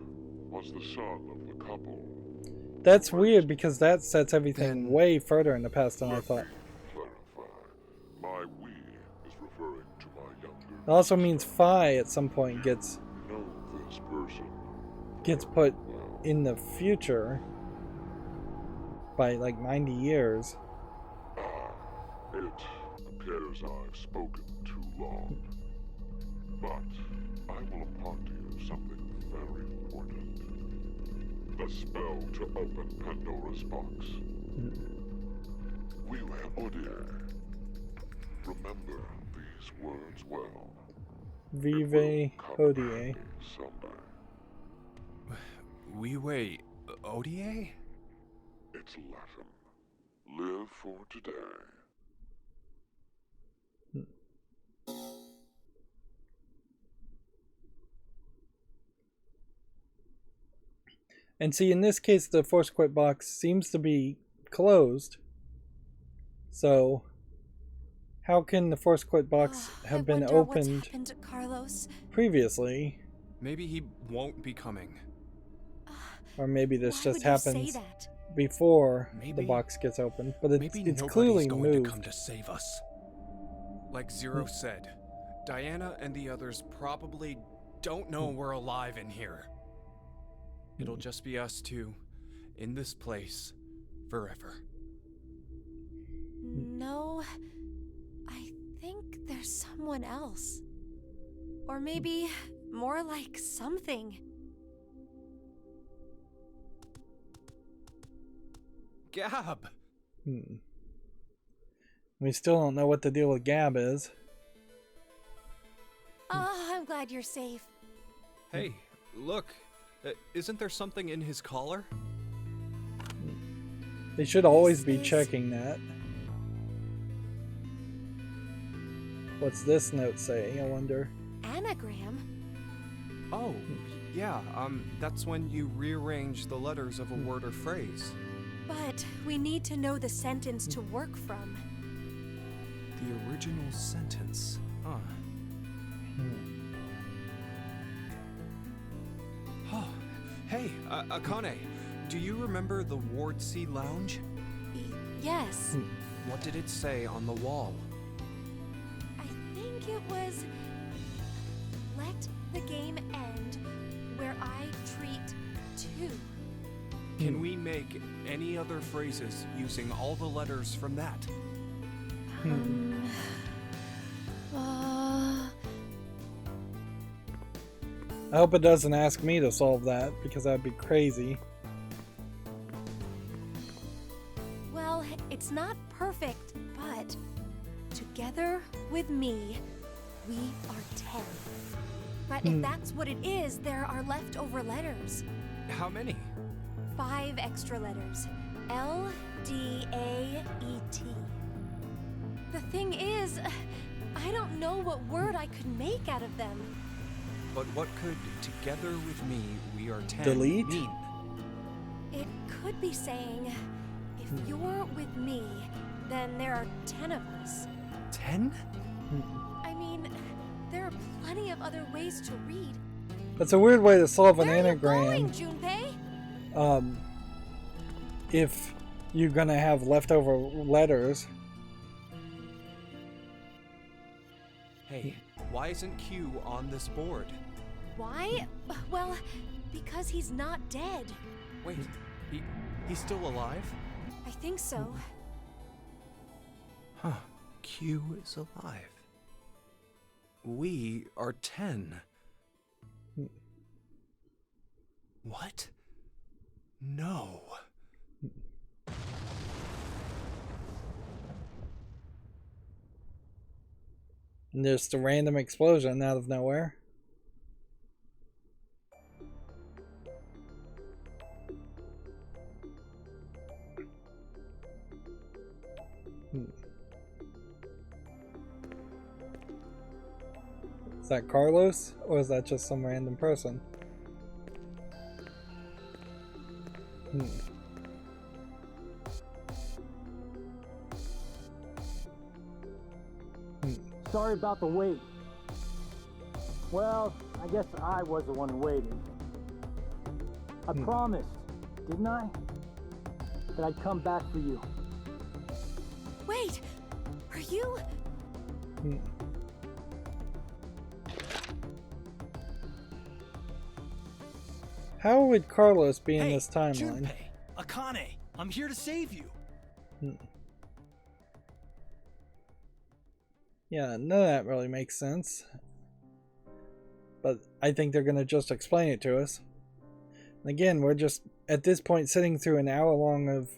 was the son of the couple. that's weird because that sets everything Then- way further in the past than I Let thought. me clarify. My we is referring to my younger. It also means Phi at some point gets know this person. put Well, in the future by like 90 years. it appears I've spoken too long. But I will impart to you something very important. The spell to open Pandora's box. We will audio. Remember these words well. Vive Hodie. Someday. Vive Odie? It's Latin. Live for today. And see, in this case, the Force Quit box seems to be closed. So, how can the Force Quit box have been I wonder what's opened happened to Carlos. previously? Maybe he won't be coming. Or maybe this Why just would you happens say that? before the Maybe- box gets opened. But it's Maybe nobody's clearly going moved. to come to save us. Like Zero said, Diana and the others probably don't know we're alive in here. It'll just be us two, in this place, forever. No, I think there's someone else. Or maybe more like something. Gab. We still don't know what the deal with Gab is. Oh, I'm glad you're safe. Hey, look. Isn't there something in his collar? They should always be This is- checking that. What's this note saying, I wonder? Anagram? Oh, yeah, that's when you rearrange the letters of a word or phrase. But we need to know the sentence to work from. The original sentence. Huh. Oh, hey, Akane, do you remember the Ward C Lounge? Yes. What did it say on the wall? I think it was... Let the game end where I treat two. Can we make any other phrases using all the letters from that? I hope it doesn't ask me to solve that, because that'd be crazy. Well, it's not perfect, but together with me, we are 10. But if that's what it is, there are leftover letters. How many? 5 extra letters. L, D, A, E, T. The thing is, I don't know what word I could make out of them. But what could "together with me we are 10" Delete? mean? It could be saying, if you're with me, then there are 10 of us. 10? I mean, there are plenty of other ways to read. That's a weird way to solve an Where are you anagram. going, Junpei? If you're gonna have leftover letters. Hey, why isn't Q on this board? Why? Well, because he's not dead. Wait, he's still alive? I think so. Huh, Q is alive. We are 10. What? No. And just a random explosion out of nowhere. Is that Carlos, or is that just some random person? Sorry about the wait. Well, I guess I was the one waiting. I promised, didn't I? That I'd come back for you. Wait, are you? How would Carlos be in Hey, this timeline? Junpei, Akane, I'm here to save you. Yeah, none of that really makes sense. But I think they're going to just explain it to us. And again, we're just, at this point, sitting through an hour long of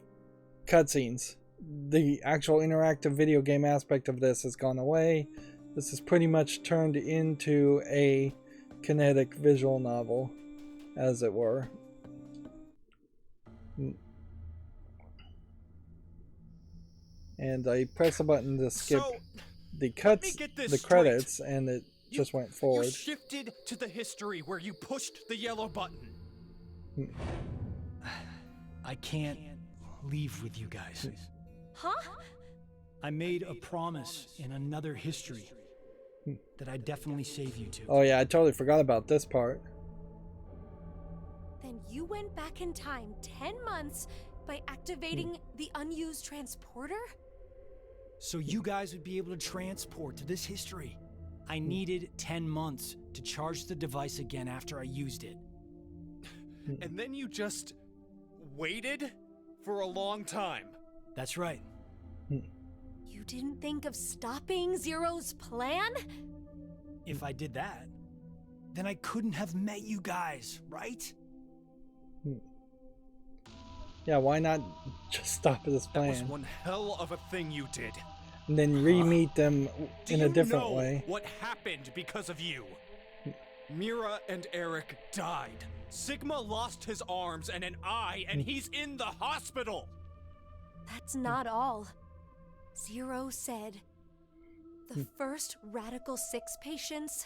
cutscenes. The actual interactive video game aspect of this has gone away. This is pretty much turned into a kinetic visual novel, as it were. And I press a button to skip So, the let me cuts, get this the straight. credits, and it just went You forward. shifted to the history where you pushed the yellow button. I can't leave with you guys. Huh? I made a promise in another history that I'd definitely save you two. Oh yeah, I totally forgot about this part. Then you went back in time 10 months by activating the unused transporter? So you guys would be able to transport to this history. I needed 10 months to charge the device again after I used it. And then you just waited for a long time. That's right. You didn't think of stopping Zero's plan? If I did that, then I couldn't have met you guys, right? Yeah, why not just stop this That was plan one hell of a thing you did. and then re-meet them Do in a you different know way? what happened because of you? Mira and Eric died. Sigma lost his arms and an eye, and he's in the hospital. That's not all. Zero said the first Radical 6 patients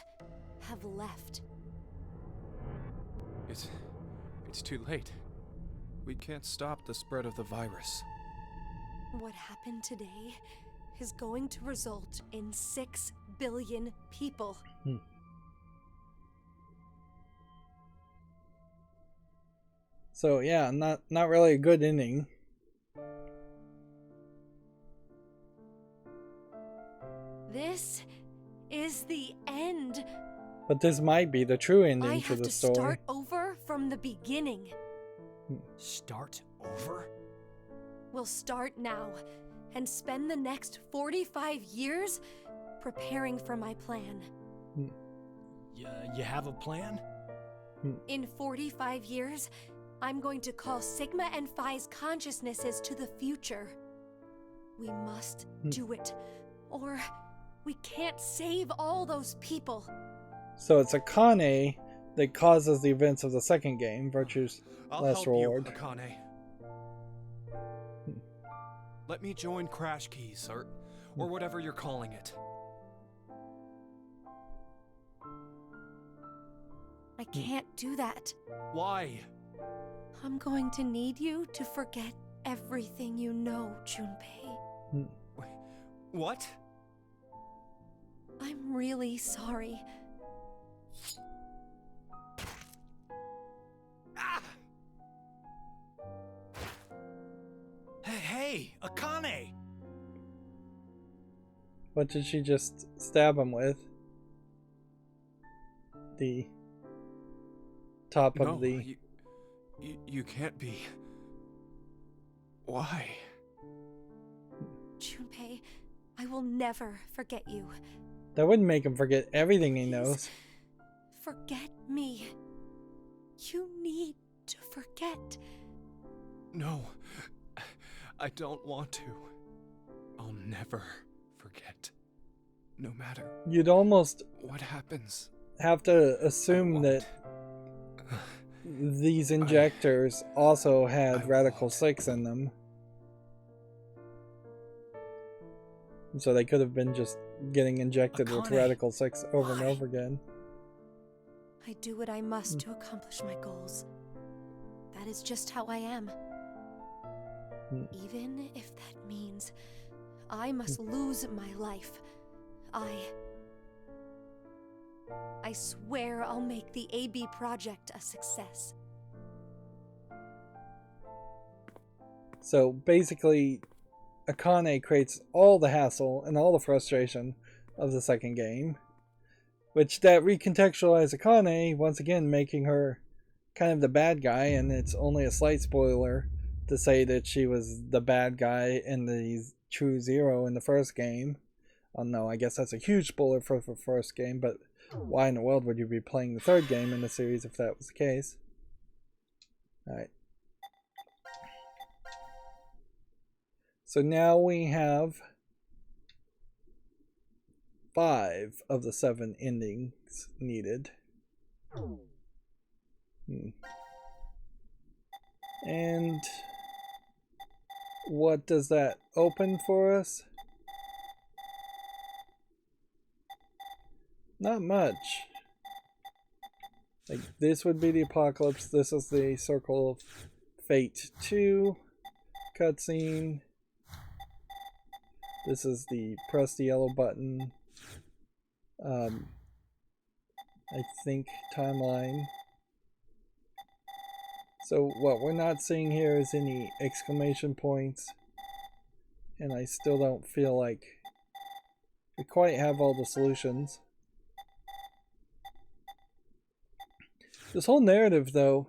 have left. It's too late. We can't stop the spread of the virus. What happened today is going to result in 6 billion people. So yeah, not really a good ending. This is the end. But this might be the true ending I to have the to story. start over from the beginning. Start over? We'll start now and spend the next 45 years preparing for my plan. You have a plan? In 45 years, I'm going to call Sigma and Phi's consciousnesses to the future. We must do it, or we can't save all those people. So it's Akane that causes the events of the second game, Virtue's I'll Last help Reward. you, Akane. Let me join Crash Keys, or whatever you're calling it. I can't do that. Why? I'm going to need you to forget everything you know, Junpei. What? I'm really sorry. Ah! Hey, Akane! What did she just stab him with? The top No, of the... you can't be. Why? Junpei, I will never forget you. That wouldn't make him forget everything he Please, knows. Forget me. You need to forget. No, I don't want to. I'll never forget. No matter You'd almost what happens. have to assume I that these injectors also had Radical 6 in them. So they could have been just getting injected with Akane, Radical 6 over and why? over again. I do what I must to accomplish my goals. That is just how I am. Even if that means I must lose my life, I swear I'll make the AB project a success. So basically, Akane creates all the hassle and all the frustration of the second game, which that recontextualized Akane, once again making her kind of the bad guy, and it's only a slight spoiler to say that she was the bad guy in the True Zero in the first game. Oh no, I guess that's a huge spoiler for the first game, but why in the world would you be playing the third game in the series if that was the case? Alright. So now we have 5 of the 7 endings needed. And what does that open for us? Not much. Like, this would be the apocalypse. This is the Circle of Fate 2 cutscene. This is the press the yellow button. I think timeline. So what we're not seeing here is any exclamation points, and I still don't feel like we quite have all the solutions. This whole narrative, though,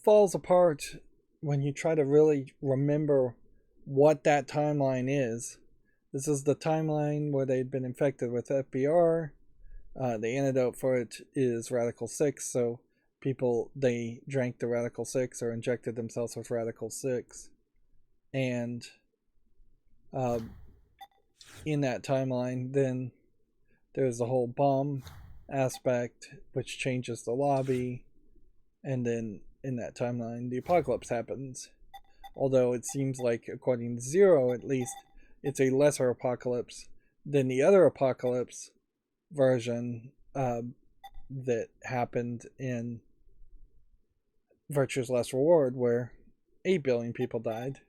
falls apart when you try to really remember what that timeline is. This is the timeline where they'd been infected with FBR. The antidote for it is Radical 6, so people, they drank the Radical 6 or injected themselves with Radical 6. And in that timeline, then there's the whole bomb aspect, which changes the lobby. And then in that timeline, the apocalypse happens. Although it seems like, according to Zero at least, it's a lesser apocalypse than the other apocalypse version that happened in Virtue's Last Reward, where 8 billion people died.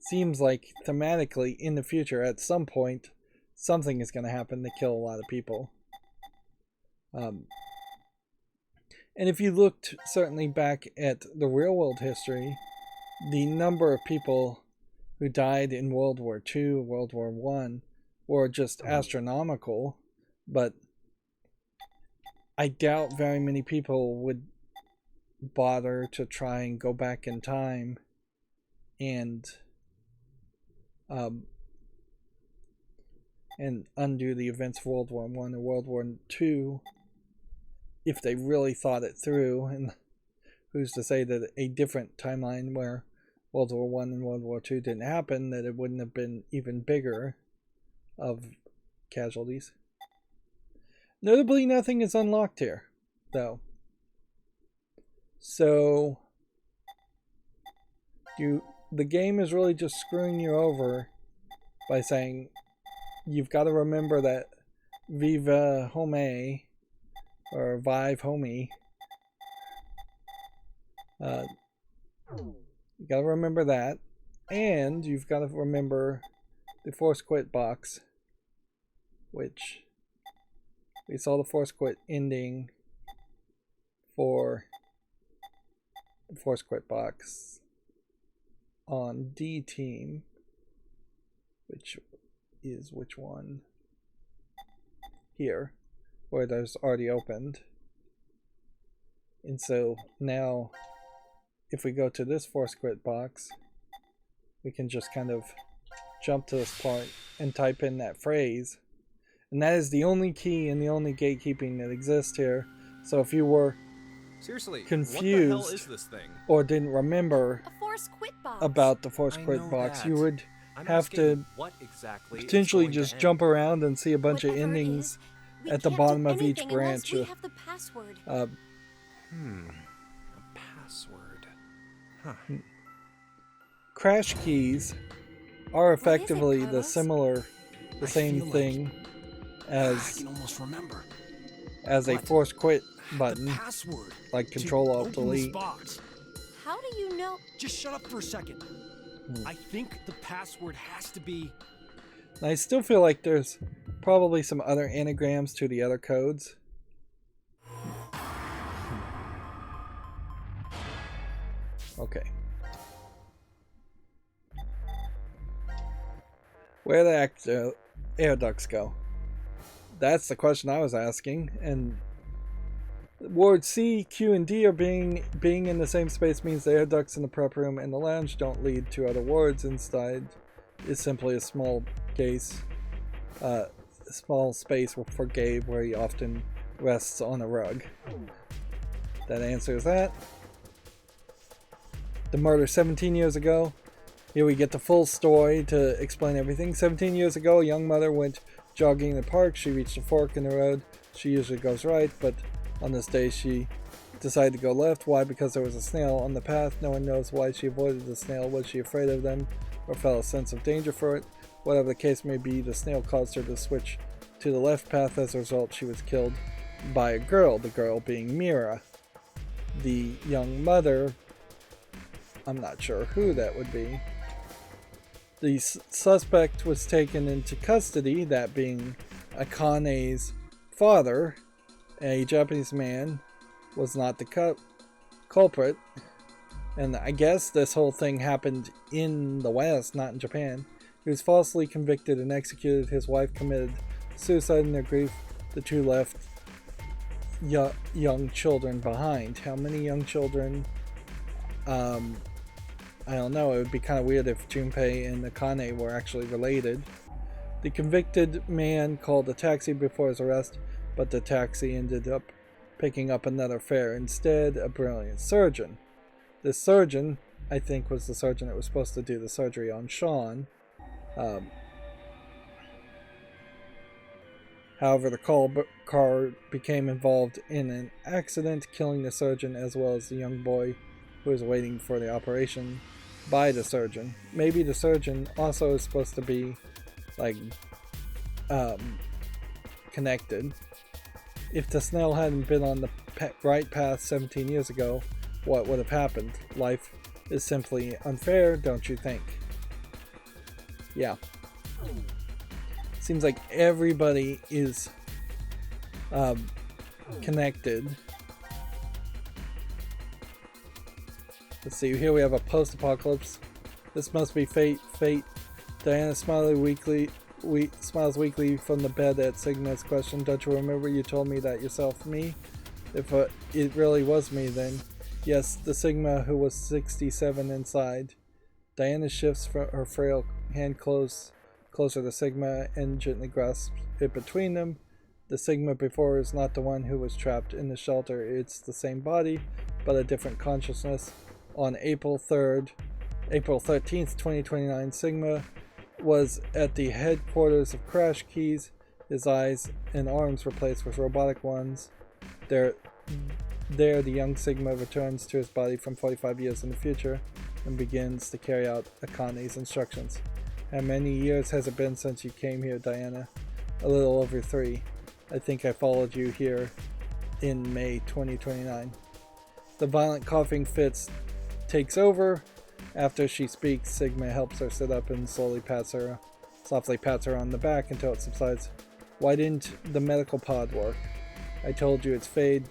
Seems like thematically in the future, at some point, something is going to happen to kill a lot of people. And if you looked certainly back at the real world history, the number of people who died in World War II, World War I, were just astronomical, but I doubt very many people would bother to try and go back in time and undo the events of World War I or World War II if they really thought it through. And who's to say that a different timeline where World War I and World War II didn't happen, that it wouldn't have been even bigger of casualties. Notably, nothing is unlocked here, though. So the game is really just screwing you over by saying you've got to remember that Viva Home or Vive Homie. You got to remember that, and you've got to remember the Force Quit box, which we saw the Force Quit ending for the Force Quit box on D Team, which is which one? Here, where there's already opened. And so now, if we go to this Force Quit box, we can just kind of jump to this point and type in that phrase. And that is the only key and the only gatekeeping that exists here. So if you were Seriously, confused what the hell is this thing? or didn't remember A Force Quit box. about the Force I Quit know box, that. you would I'm have asking to what exactly is potentially going to just end. jump around and see a bunch of Whatever it endings is, we at the can't bottom do of each anything unless branch. we have the password. A password. Huh. Crash keys are it, effectively the Carlos? same feel like thing I as can almost remember. a What? Force Quit The button, password. like to Control Alt open this Delete. box. How do you know? Just shut up for a second. I think the password has to be. And I still feel like there's probably some other anagrams to the other codes. Okay. Where the air ducts go? That's the question I was asking. And Ward C, Q, and D are being in the same space means the air ducts in the prep room and the lounge don't lead to other wards. Instead, is simply a small small space for Gabe where he often rests on a rug. That answers that. The murder 17 years ago. Here we get the full story to explain everything. 17 years ago, a young mother went jogging in the park. She reached a fork in the road. She usually goes right, but on this day she decided to go left. Why? Because there was a snail on the path. No one knows why she avoided the snail. Was she afraid of them or felt a sense of danger for it? Whatever the case may be, the snail caused her to switch to the left path. As a result, she was killed by a girl, the girl being Mira. The young mother, I'm not sure who that would be. The suspect was taken into custody, that being Akane's father. A Japanese man was not the culprit. And I guess this whole thing happened in the West, not in Japan. He was falsely convicted and executed. His wife committed suicide in their grief. The two left young children behind. How many young children? I don't know. It would be kind of weird if Junpei and Akane were actually related. The convicted man called a taxi before his arrest, but the taxi ended up picking up another fare. Instead, a brilliant surgeon. This surgeon, I think, was the surgeon that was supposed to do the surgery on Sean. However, the car became involved in an accident, killing the surgeon as well as the young boy who was waiting for the operation by the surgeon. Maybe the surgeon also is supposed to be, like, connected. If the snail hadn't been on the right path 17 years ago, what would have happened? Life is simply unfair, don't you think? Yeah. Seems like everybody is connected. Let's see, here we have a post-apocalypse. This must be fate. Diana smiles weakly from the bed at Sigma's question. Don't you remember you told me that yourself? Me? If it really was me, then yes, the Sigma who was 67 inside. Diana shifts her frail hand closer to Sigma and gently grasps it between them. The Sigma before is not the one who was trapped in the shelter. It's the same body, but a different consciousness. On April 13th, 2029, Sigma was at the headquarters of Crash Keys. His eyes and arms replaced with robotic ones. There, the young Sigma returns to his body from 45 years in the future and begins to carry out Akane's instructions. How many years has it been since you came here, Diana? A little over 3. I think I followed you here in May 2029. The violent coughing fits takes over. After she speaks, Sigma helps her sit up and softly pats her on the back until it subsides. Why didn't the medical pod work? I told you it's fade.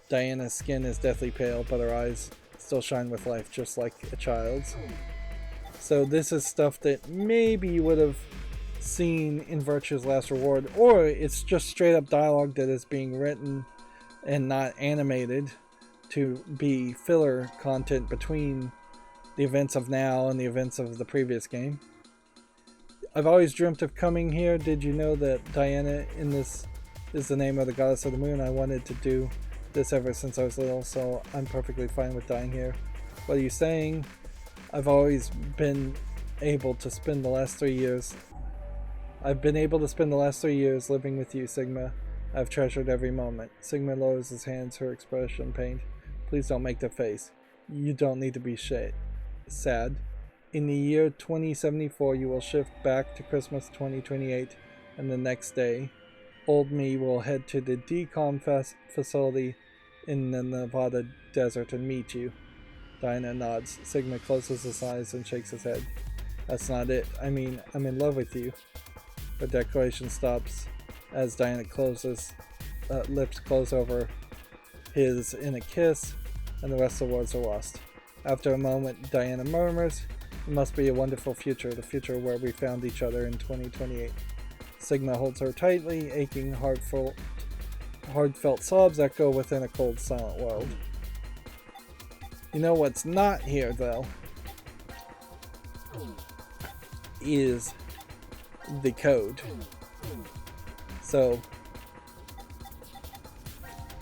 Diana's skin is deathly pale, but her eyes still shine with life, just like a child's. So this is stuff that maybe you would have seen in Virtue's Last Reward, or it's just straight up dialogue that is being written and not animated to be filler content between the events of now and the events of the previous game. I've always dreamt of coming here. Did you know that Diana in this is the name of the goddess of the moon? I wanted to do this ever since I was little, so I'm perfectly fine with dying here. What are you saying? I've always been able to spend the last 3 years. I've been able to spend the last 3 years living with you, Sigma. I've treasured every moment. Sigma lowers his hands, her expression pained. Please don't make the face. You don't need to be sad. In the year 2074, you will shift back to Christmas 2028, and the next day, old me will head to the decom facility in the Nevada desert and meet you. Diana nods. Sigma closes his eyes and shakes his head. That's not it. I mean, I'm in love with you. Her declaration stops as Diana lips close over his in a kiss, and the rest of the words are lost. After a moment, Diana murmurs, it must be a wonderful future, the future where we found each other in 2028. Sigma holds her tightly, aching, heartfelt sobs echo within a cold, silent world. You know what's not here, though, is the code. So,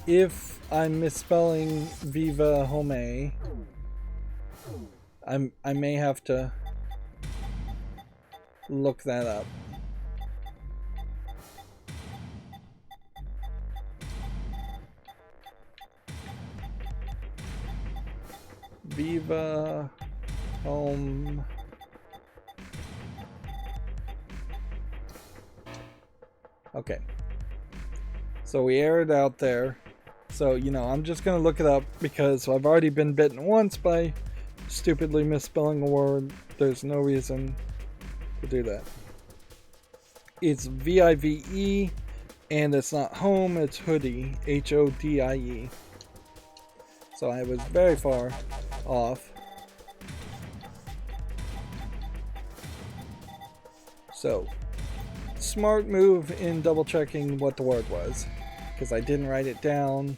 if I'm misspelling Viva Home, I may have to look that up. Viva Home. Okay. So we aired out there. So, you know, I'm just going to look it up because I've already been bitten once by stupidly misspelling a word. There's no reason to do that. It's V-I-V-E, and it's not home, it's hoodie. H-O-D-I-E. So I was very far off. So, smart move in double checking what the word was, because I didn't write it down,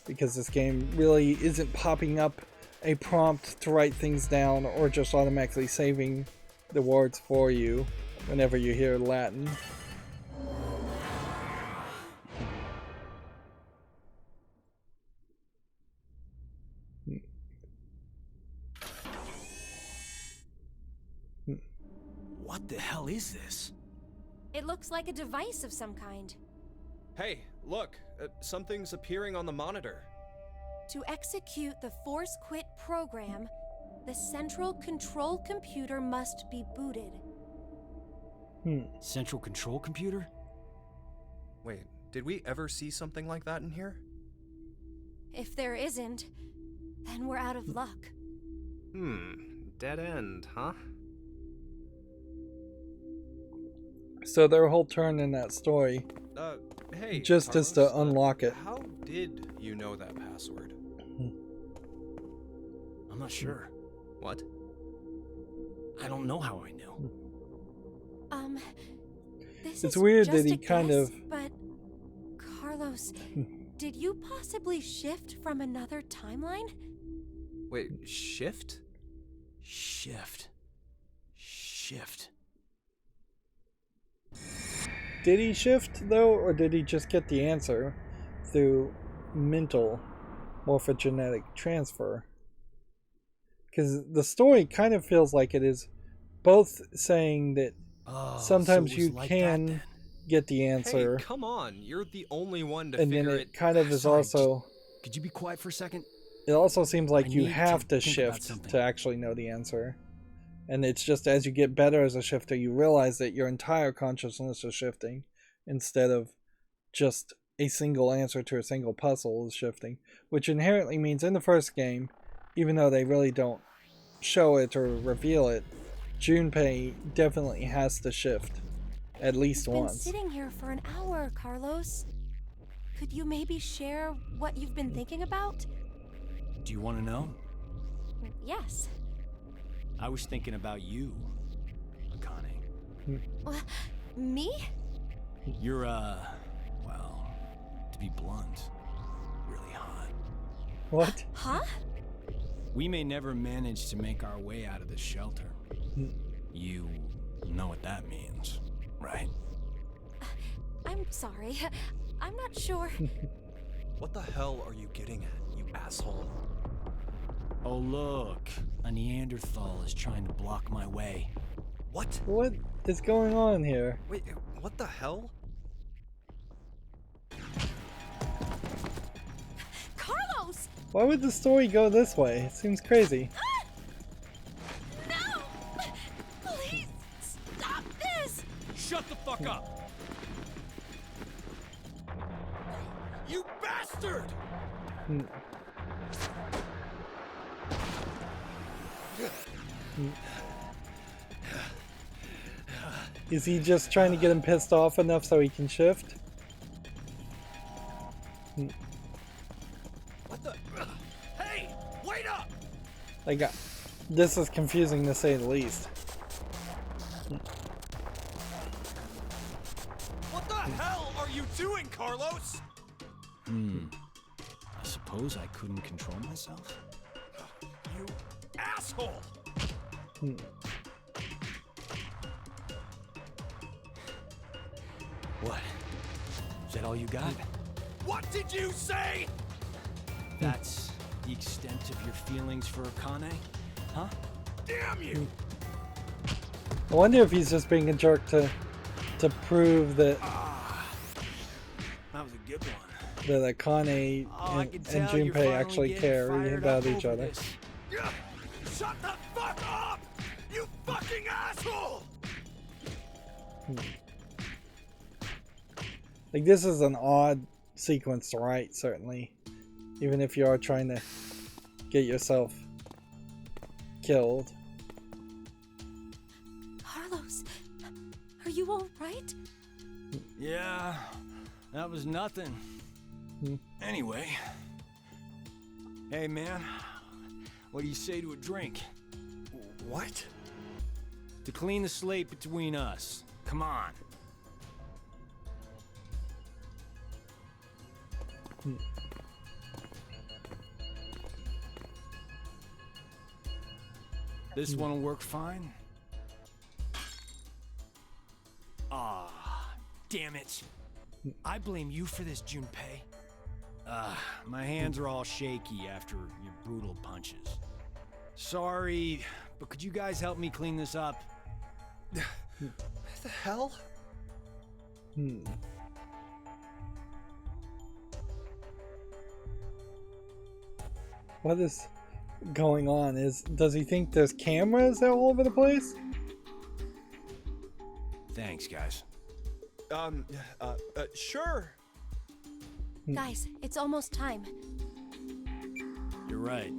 because this game really isn't popping up a prompt to write things down or just automatically saving the words for you whenever you hear Latin. What the hell is this? It looks like a device of some kind. Hey, look, something's appearing on the monitor. To execute the Force Quit program, the central control computer must be booted. Central control computer? Wait, did we ever see something like that in here? If there isn't, then we're out of luck. Dead end, huh? So their whole turn in that story Hey, just is to Carlos, unlock it. How did you know that password? I'm not sure. What? I don't know how I knew. This It's is weird just that he a kind guess, of- But, Carlos, did you possibly shift from another timeline? Wait, shift? Shift. Did he shift though, or did he just get the answer through mental morphogenetic transfer? Because the story kind of feels like it is both saying that sometimes so it was you like can that, then. get the answer, Hey, come on, you're the only one to and then figure it kind of is Sorry, also. Could you be quiet for a second? It also seems like I you need have to to think about shift something. to actually know the answer. And it's just as you get better as a shifter, you realize that your entire consciousness is shifting instead of just a single answer to a single puzzle is shifting. Which inherently means in the first game, even though they really don't show it or reveal it, Junpei definitely has to shift at least You've been once. sitting here for an hour, Carlos. Could you maybe share what you've been thinking about? Do you want to know? Yes. I was thinking about you, Akane. Me? You're, well, to be blunt, really hot. What? Huh? We may never manage to make our way out of this shelter. You know what that means, right? I'm sorry. I'm not sure. What the hell are you getting at, you asshole? Oh, look. A Neanderthal is trying to block my way. What? What is going on here? Wait, what the hell? Carlos! Why would the story go this way? It seems crazy. No! Please stop this! Shut the fuck up! You bastard! Is he just trying to get him pissed off enough so he can shift? What the? Hey, wait up! Like, this is confusing to say the least. What the hell are you doing, Carlos? I suppose I couldn't control myself. You asshole! What? Is that all you got? What did you say? That's the extent of your feelings for Akane? Huh? Damn you! I wonder if he's just being a jerk to prove that That was a good one. that Akane Oh, I and can tell you're Junpei finally actually getting care fired about up each over other. this. Shut the fuck up! You fucking asshole! Like, this is an odd sequence to write, certainly. Even if you are trying to get yourself killed. Carlos, are you all right? Yeah, that was nothing. Anyway. Hey, man. What do you say to a drink? What? To clean the slate between us. Come on. This one will work fine. Ah, damn it. I blame you for this, Junpei. My hands are all shaky after your brutal punches. Sorry, but could you guys help me clean this up? What the hell? What is going on? Does he think there's cameras all over the place? Thanks, guys. Sure. Guys, it's almost time. You're right.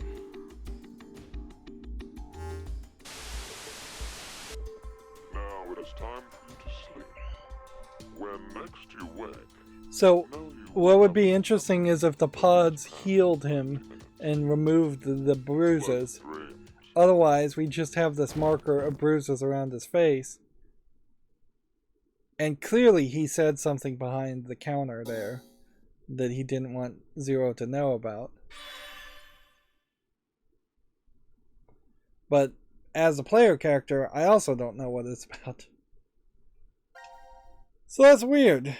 Now it is time for you to sleep. When next you wake, So, what would be interesting is if the pods healed him and removed the bruises. dreams Otherwise, we just have this marker of bruises around his face. And clearly he said something behind the counter there that he didn't want Zero to know about. But as a player character, I also don't know what it's about. So that's weird.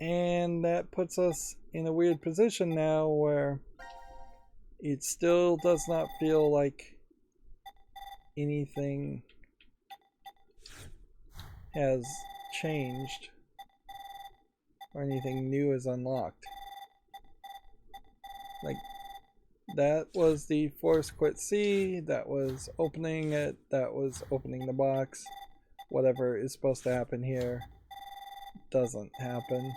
And that puts us in a weird position now where it still does not feel like anything has changed or anything new is unlocked. Like, that was the force quit C, that was opening it, that was opening the box. Whatever is supposed to happen here doesn't happen.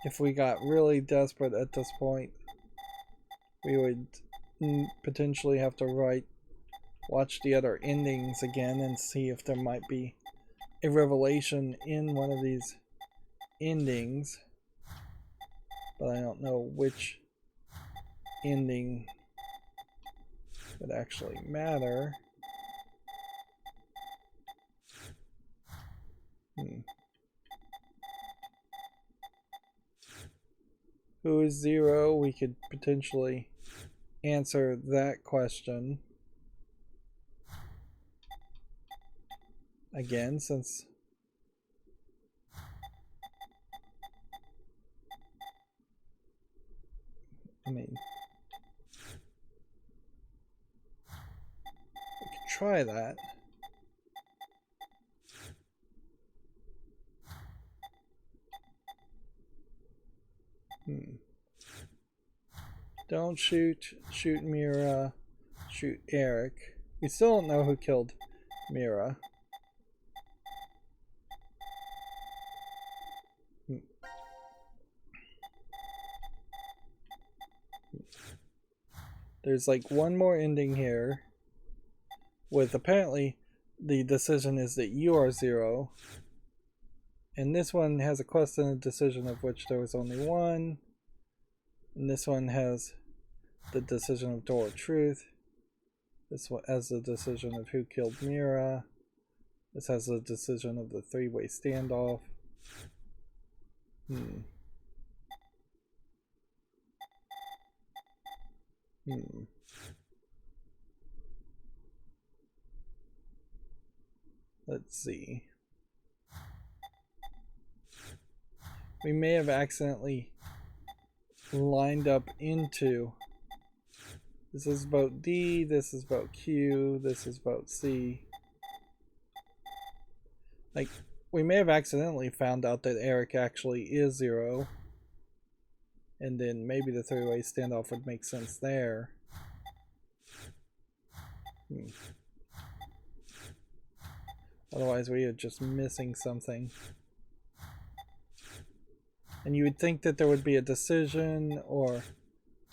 If we got really desperate at this point, we would potentially have to watch the other endings again and see if there might be a revelation in one of these endings. But I don't know which ending would actually matter. Who is Zero? We could potentially answer that question again, since I mean, we could try that. Don't shoot Mira, shoot Eric. We still don't know who killed Mira. There's like one more ending here with apparently the decision is that you are Zero. And this one has a question and decision of which there was only one. And this one has the decision of Door of Truth. This one has the decision of who killed Mira. This has the decision of the three-way standoff. Let's see. We may have accidentally lined up into. This is vote D, this is vote Q, this is vote C. Like, we may have accidentally found out that Eric actually is Zero. And then maybe the three-way standoff would make sense there. Otherwise, we are just missing something. And you would think that there would be a decision or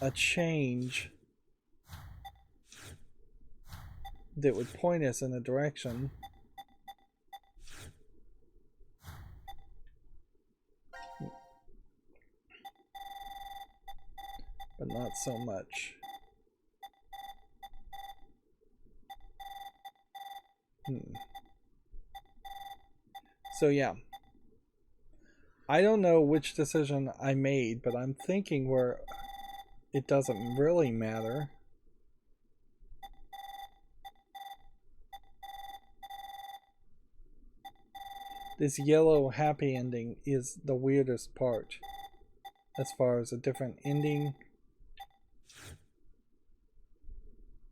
a change that would point us in a direction. But not so much. So yeah. I don't know which decision I made, but I'm thinking where it doesn't really matter. This yellow happy ending is the weirdest part as far as a different ending.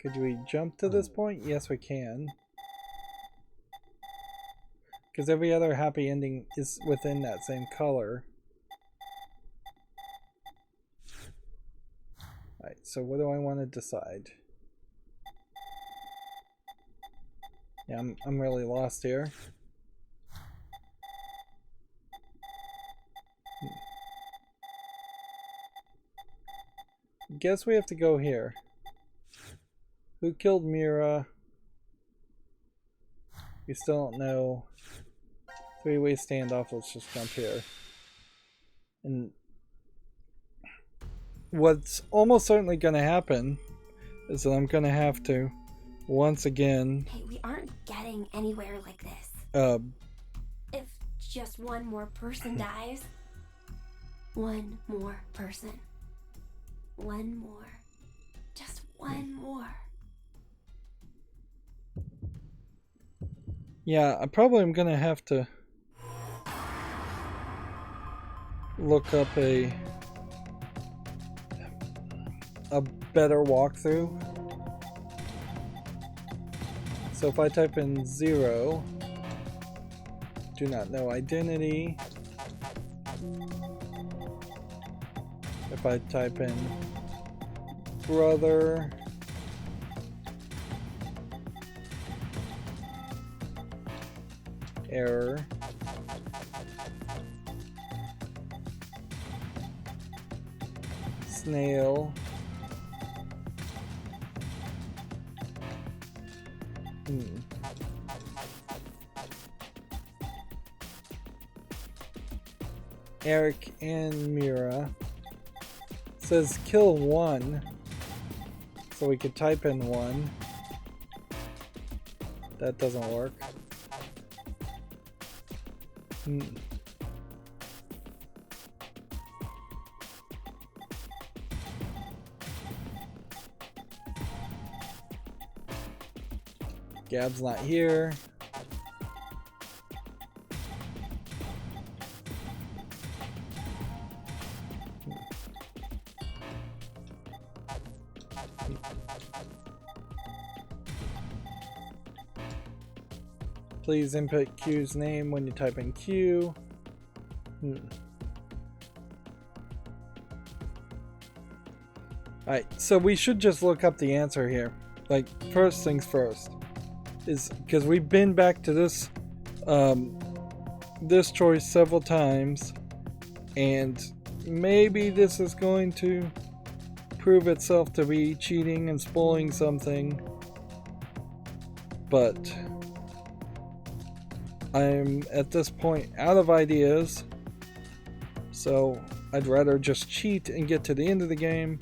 Could we jump to this point? Yes, we can. Because every other happy ending is within that same color. Alright, so what do I want to decide? Yeah, I'm really lost here. Guess we have to go here. Who killed Mira? We still don't know. Three-way standoff, let's just jump here. And what's almost certainly going to happen is that I'm going to have to, once again... Hey, we aren't getting anywhere like this. If just one more person dies. One more person. One more. Just one more. Yeah, I probably am going to have to look up a better walkthrough. So if I type in 0, do not know identity. If I type in brother, error. Snail. Eric and Mira. It says kill 1. So we could type in 1. That doesn't work. Gab's not here. Please input Q's name when you type in Q. Alright, so we should just look up the answer here. Like, first things first. Is because we've been back to this this choice several times, and maybe this is going to prove itself to be cheating and spoiling something, but I'm at this point out of ideas, so I'd rather just cheat and get to the end of the game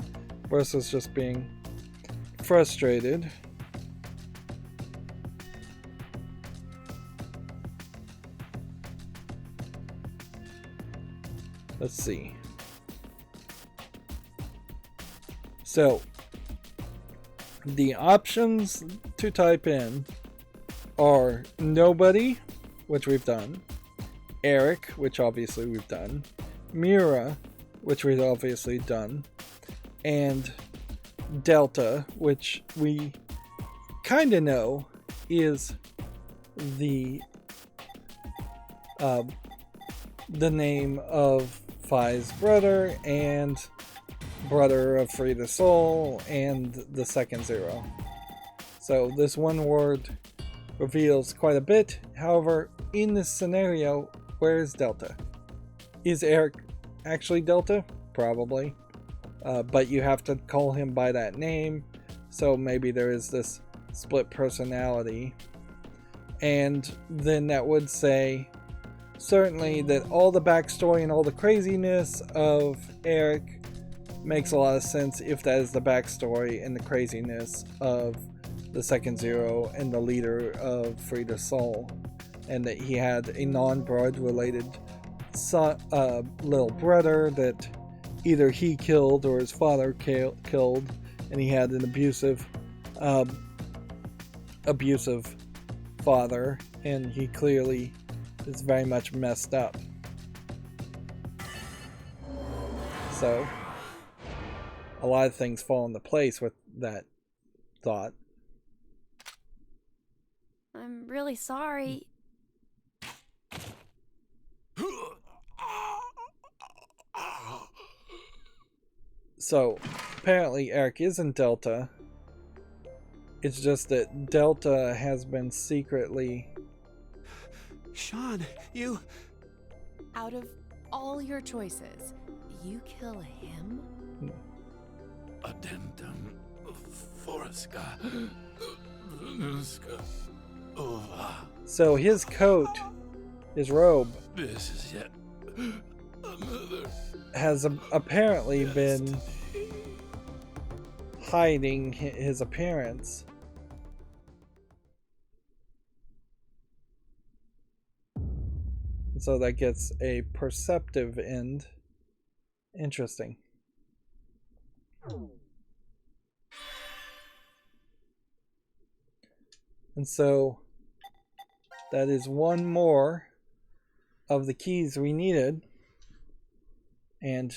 versus just being frustrated. Let's see. So, the options to type in are nobody, which we've done, Eric, which obviously we've done, Mira, which we've obviously done, and Delta, which we kind of know is the name of Phi's brother and brother of Frida Soul and the second Zero. So this one word reveals quite a bit. However, in this scenario, where is Delta? Is Eric actually Delta? Probably. But you have to call him by that name, so maybe there is this split personality. And then that would say certainly that all the backstory and all the craziness of Eric makes a lot of sense if that is the backstory and the craziness of the second Zero and the leader of Frida Soul, and that he had a non-blood related little brother that either he killed or his father killed, and he had an abusive father, and he clearly is very much messed up. So a lot of things fall into place with that thought. I'm really sorry. So, apparently Eric isn't Delta. It's just that Delta has been secretly... Sean, you... Out of all your choices, you kill him? Addendum Forska. So his coat, his robe, This is yet another has apparently been hiding his appearance. So that gets a perceptive end. Interesting. And so that is one more of the keys we needed. And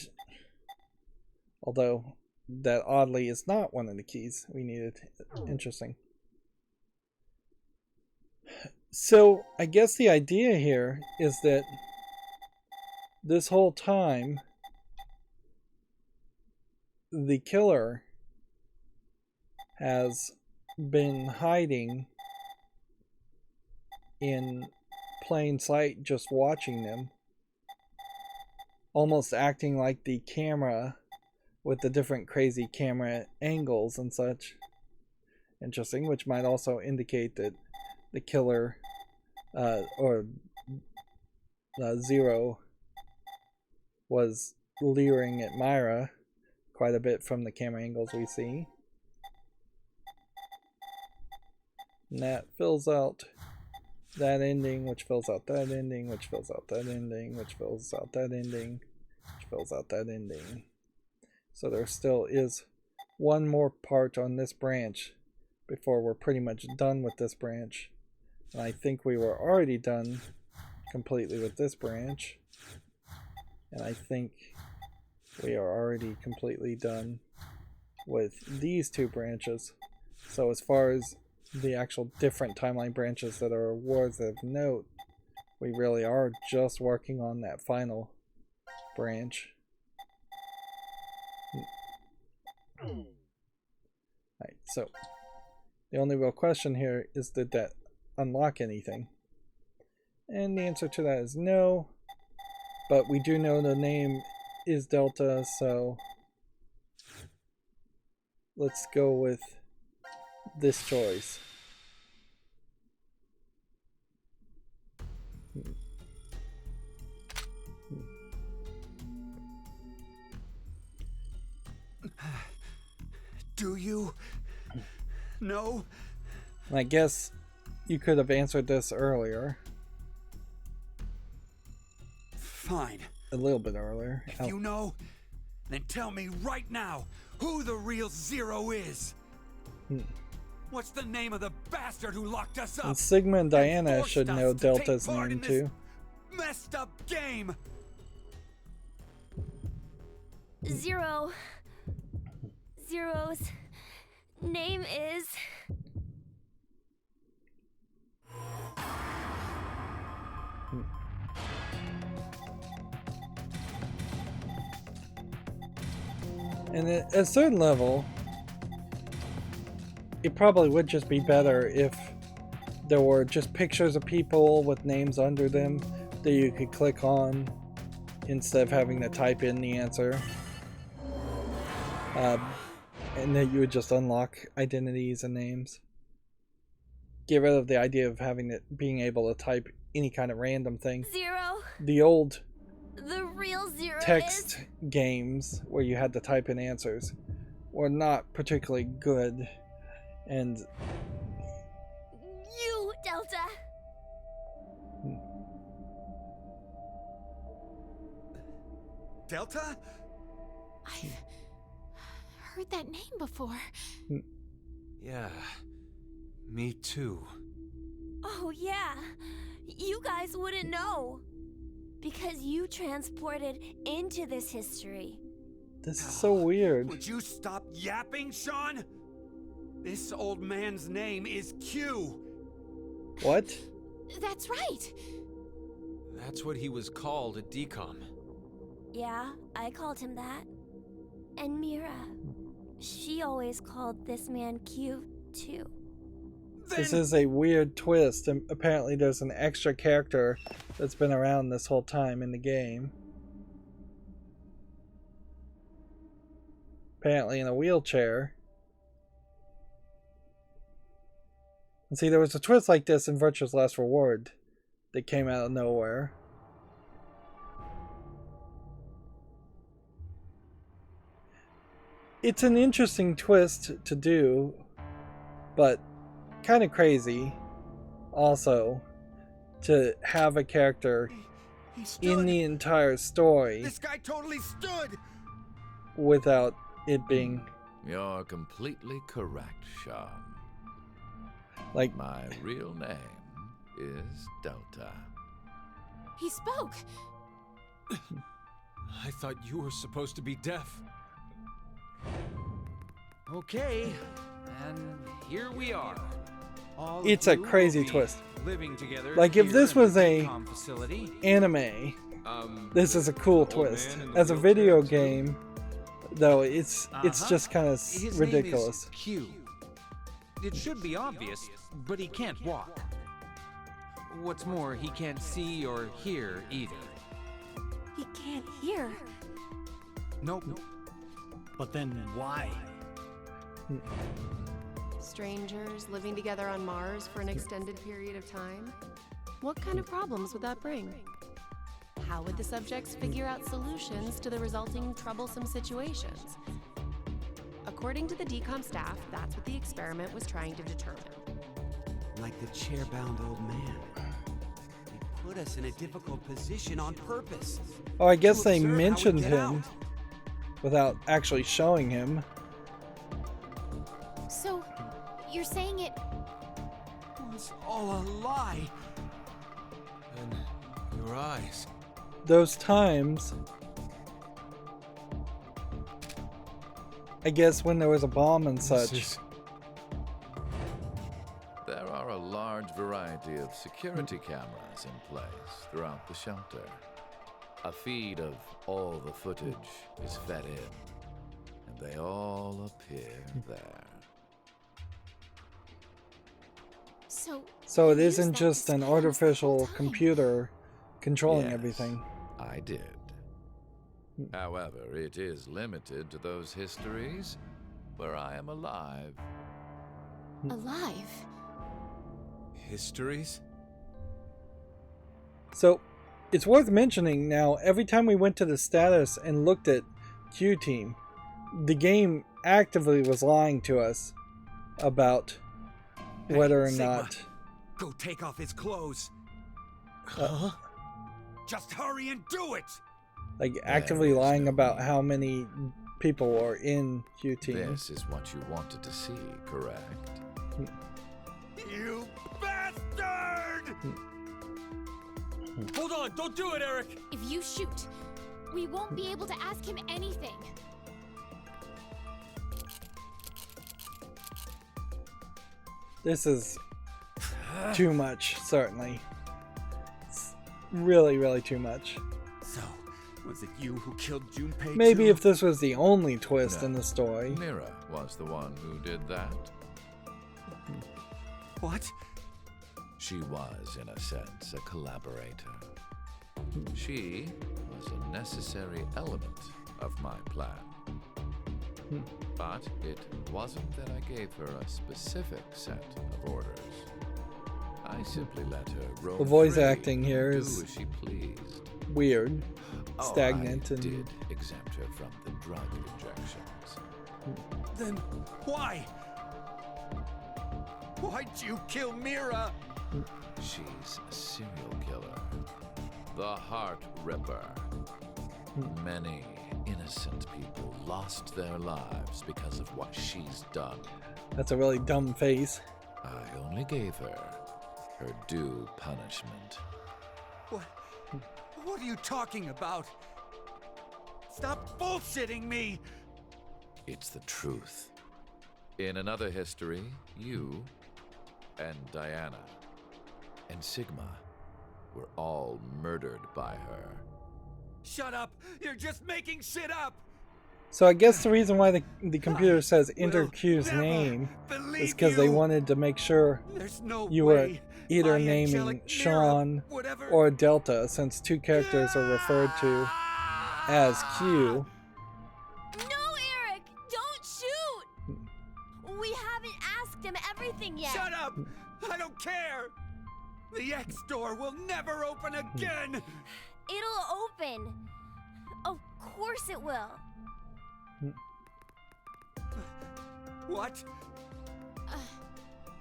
although that oddly is not one of the keys we needed. Interesting. So I guess the idea here is that this whole time the killer has been hiding in plain sight, just watching them, almost acting like the camera with the different crazy camera angles and such. Interesting, which might also indicate that the killer or Zero was leering at Myra quite a bit from the camera angles we see. And that fills out that ending, which fills out that ending, which fills out that ending, which fills out that ending, which fills out that ending. So there still is one more part on this branch before we're pretty much done with this branch. And I think we were already done completely with this branch. And I think we are already completely done with these two branches. So as far as the actual different timeline branches that are worth of note, we really are just working on that final branch. Alright, so the only real question here is, did that unlock anything? And the answer to that is no. But we do know the name is Delta, so let's go with this choice. Do you know? I guess you could have answered this earlier. Fine. A little bit earlier. If you know, then tell me right now who the real Zero is. What's the name of the bastard who locked us up? And Sigma and Diana should know Delta's part name in this too. Messed up game. Zero's name is... And at a certain level, it probably would just be better if there were just pictures of people with names under them that you could click on instead of having to type in the answer. And that you would just unlock identities and names. Get rid of the idea of being able to type any kind of random thing. Zero. The old The real Zero text is... games where you had to type in answers were not particularly good, and You, Delta. Delta? I've heard that name before. Yeah, me too. Oh yeah, you guys wouldn't know. Because you transported into this history. this is so weird. Would you stop yapping, Sean? This old man's name is Q. What? That's right. That's what he was called at DCOM. Yeah, I called him that. And Mira, she always called this man cute, too. This is a weird twist, and apparently there's an extra character that's been around this whole time in the game. Apparently in a wheelchair. And see, there was a twist like this in Virtue's Last Reward that came out of nowhere. It's an interesting twist to do, but kind of crazy also to have a character in the entire story. This guy totally stood! Without it being... You're completely correct, Sean. Like... My real name is Delta. He spoke! I thought you were supposed to be deaf. Okay, and here we are. All It's of a you crazy will be twist. Living together Like, if here this in was the a decom facility. anime, this is a cool twist. As a video game, though, it's just kind of ridiculous. Name is Q. It should be obvious, but he can't walk. What's more, he can't see or hear either. He can't hear. Nope. But then why? Strangers living together on Mars for an extended period of time? What kind of problems would that bring? How would the subjects figure out solutions to the resulting troublesome situations? According to the decom staff, that's what the experiment was trying to determine. Like the chair-bound old man. They put us in a difficult position on purpose. Oh, I guess to they observe how we mentioned get him out. without actually showing him. So, you're saying it... It was all a lie. And your eyes. Those times, I guess when there was a bomb and such. There are a large variety of security cameras in place throughout the shelter. A feed of all the footage is fed in, and they all appear there. So it isn't just an artificial computer controlling Yes, everything. I did. However, it is limited to those histories where I am alive. alive? Histories? So it's worth mentioning now, every time we went to the status and looked at Q Team, the game actively was lying to us about whether or Sigma, not... Go take off his clothes. Just hurry and do it! Like, actively lying about how many people are in Q Team. This is what you wanted to see, correct? You bastard! Hold on, don't do it, Eric! If you shoot, we won't be able to ask him anything. This is too much, certainly. It's really, really too much. So, was it you who killed Junpei Maybe too? if this was the only twist No. in the story. Mira was the one who did that. What? She was, in a sense, a collaborator. She was a necessary element of my plan. But it wasn't that I gave her a specific set of orders. I simply let her roam The voice free acting here and is do as she pleased. Weird. Oh, Stagnant I and... did exempt her from the drug injections. Then why? Why'd you kill Mira? She's a serial killer. The Heart Ripper. Many innocent people lost their lives because of what she's done. That's a really dumb face. I only gave her her due punishment. What are you talking about? Stop bullshitting me! It's the truth. In another history, you and Diana and Sigma were all murdered by her. Shut up! You're just making shit up! So I guess the reason why the computer says enter Q's name is because they wanted to make sure you were either naming Sean or Delta, since two characters are referred to as Q. No, Eric! Don't shoot! We haven't asked him everything yet. Shut up! I don't care! The X door will never open again! It'll open. Of course it will. What?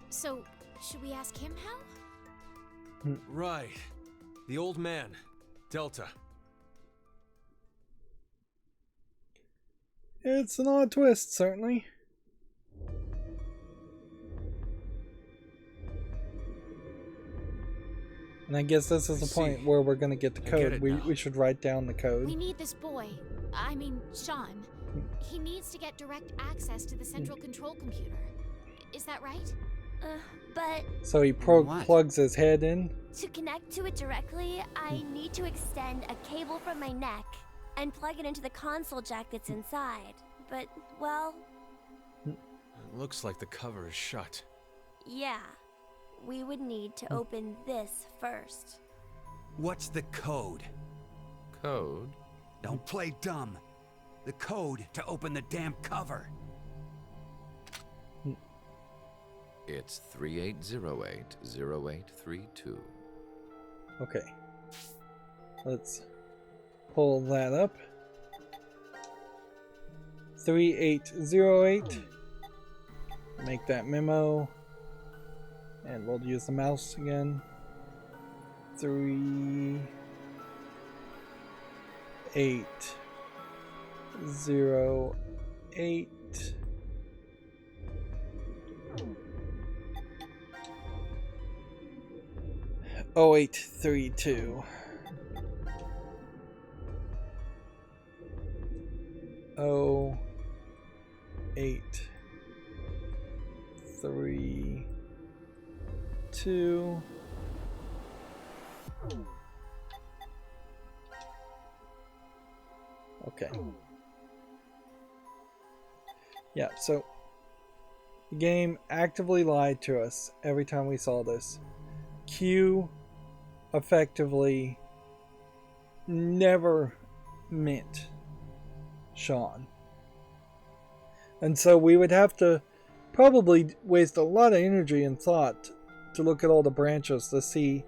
So, should we ask him how? Right. The old man. Delta. It's an odd twist, certainly. And I guess this is the point where we're going to get the code. We should write down the code. We need this boy. I mean, Sean. He needs to get direct access to the central control computer. Is that right? But So he plugs his head in. to connect to it directly, I need to extend a cable from my neck and plug it into the console jack that's inside. But, well, It looks like the cover is shut. yeah. We would need to open this first. What's the code? Code? Don't play dumb. The code to open the damn cover. It's 38080832. Okay. Let's pull that up. 3808. Make that memo. And we'll use the mouse again. 3808. 0832. 0832. Okay. Yeah, so the game actively lied to us every time we saw this. Q effectively never meant Sean. And so we would have to probably waste a lot of energy and thought to look at all the branches to see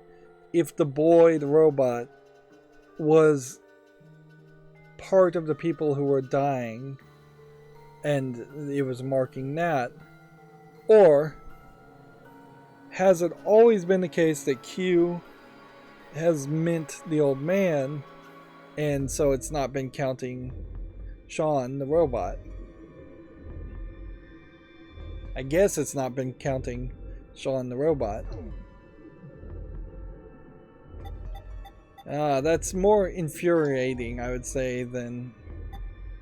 if the boy, the robot, was part of the people who were dying and it was marking that, or has it always been the case that Q has meant the old man and so it's not been counting Sean the robot? I guess it's not been counting Sean the robot. That's more infuriating, I would say, than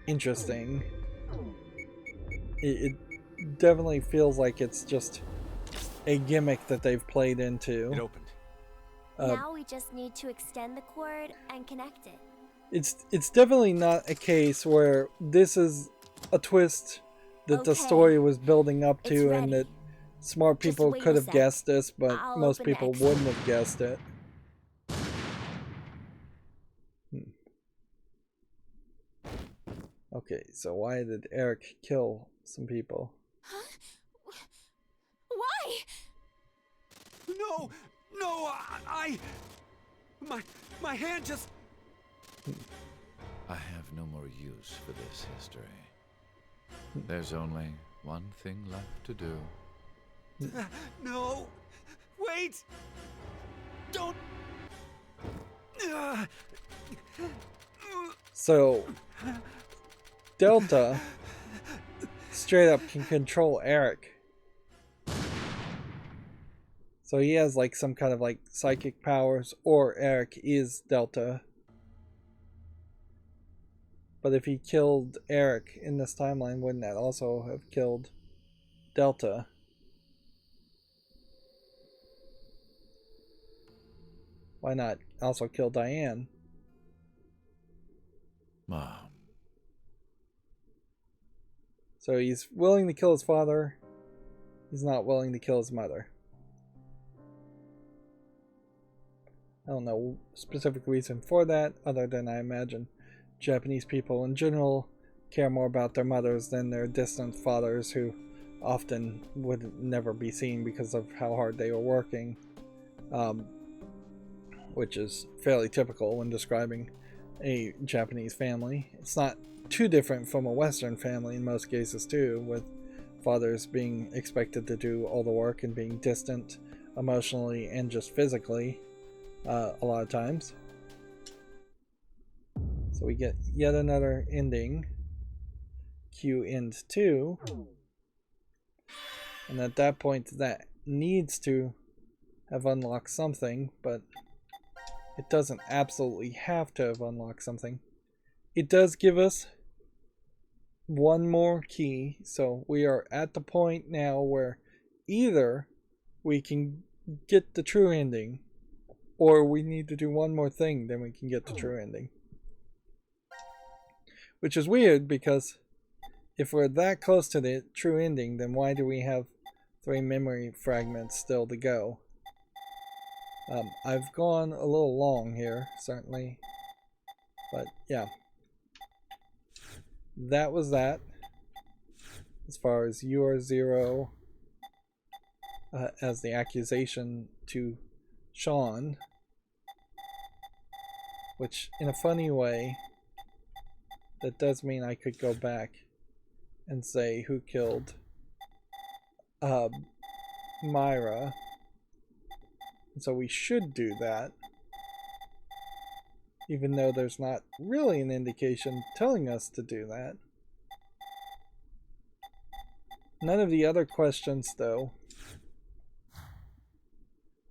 interesting. It definitely feels like it's just a gimmick that they've played into. It opened. Now we just need to extend the cord and connect it. It's definitely not a case where this is a twist that the story was building up to and that smart people could have guessed this, but most people wouldn't have guessed it. Okay, so why did Eric kill some people? Huh? Why? No! No! My hand just... I have no more use for this history. There's only one thing left to do. No! Wait! Don't... So, Delta straight up can control Eric. So he has like some kind of like psychic powers, or Eric is Delta. But if he killed Eric in this timeline, wouldn't that also have killed Delta? Why not also kill Diane? Mom. So he's willing to kill his father. He's not willing to kill his mother. I don't know specific reason for that, other than I imagine Japanese people in general care more about their mothers than their distant fathers, who often would never be seen because of how hard they were working, which is fairly typical when describing a Japanese family. It's not too different from a Western family in most cases too, with fathers being expected to do all the work and being distant emotionally and just physically a lot of times. So we get yet another ending, Q end 2, and at that point that needs to have unlocked something, but it doesn't absolutely have to have unlocked something. It does give us one more key, so we are at the point now where either we can get the true ending, or we need to do one more thing, then we can get the true ending. Which is weird, because if we're that close to the true ending, then why do we have 3 memory fragments still to go? I've gone a little long here, certainly. But yeah. That was that. As far as you are 0 as the accusation to Sean. Which, in a funny way, that does mean I could go back and say who killed Myra. And so we should do that, even though there's not really an indication telling us to do that. None of the other questions, though.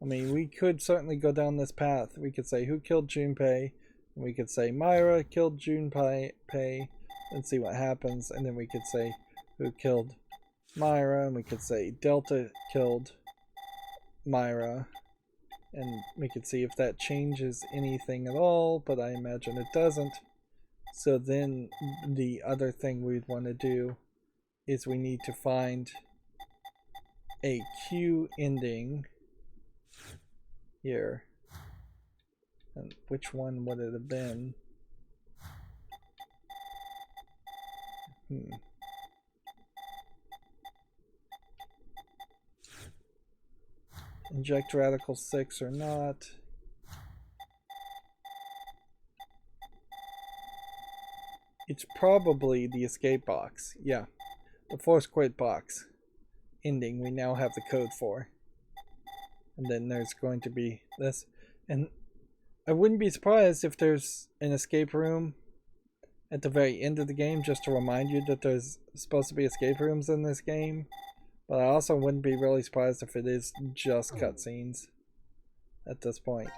I mean, we could certainly go down this path. We could say who killed Junpei, and we could say Myra killed Junpei, and see what happens. And then we could say who killed Myra, and we could say Delta killed Myra, and we could see if that changes anything at all, but I imagine it doesn't. So then the other thing we'd want to do is we need to find a Q ending here. And which one would it have been? Inject radical 6 or not. It's probably the escape box. Yeah. The force quit box ending we now have the code for. And then there's going to be this. And I wouldn't be surprised if there's an escape room at the very end of the game, just to remind you that there's supposed to be escape rooms in this game. But I also wouldn't be really surprised if it is just cutscenes at this point.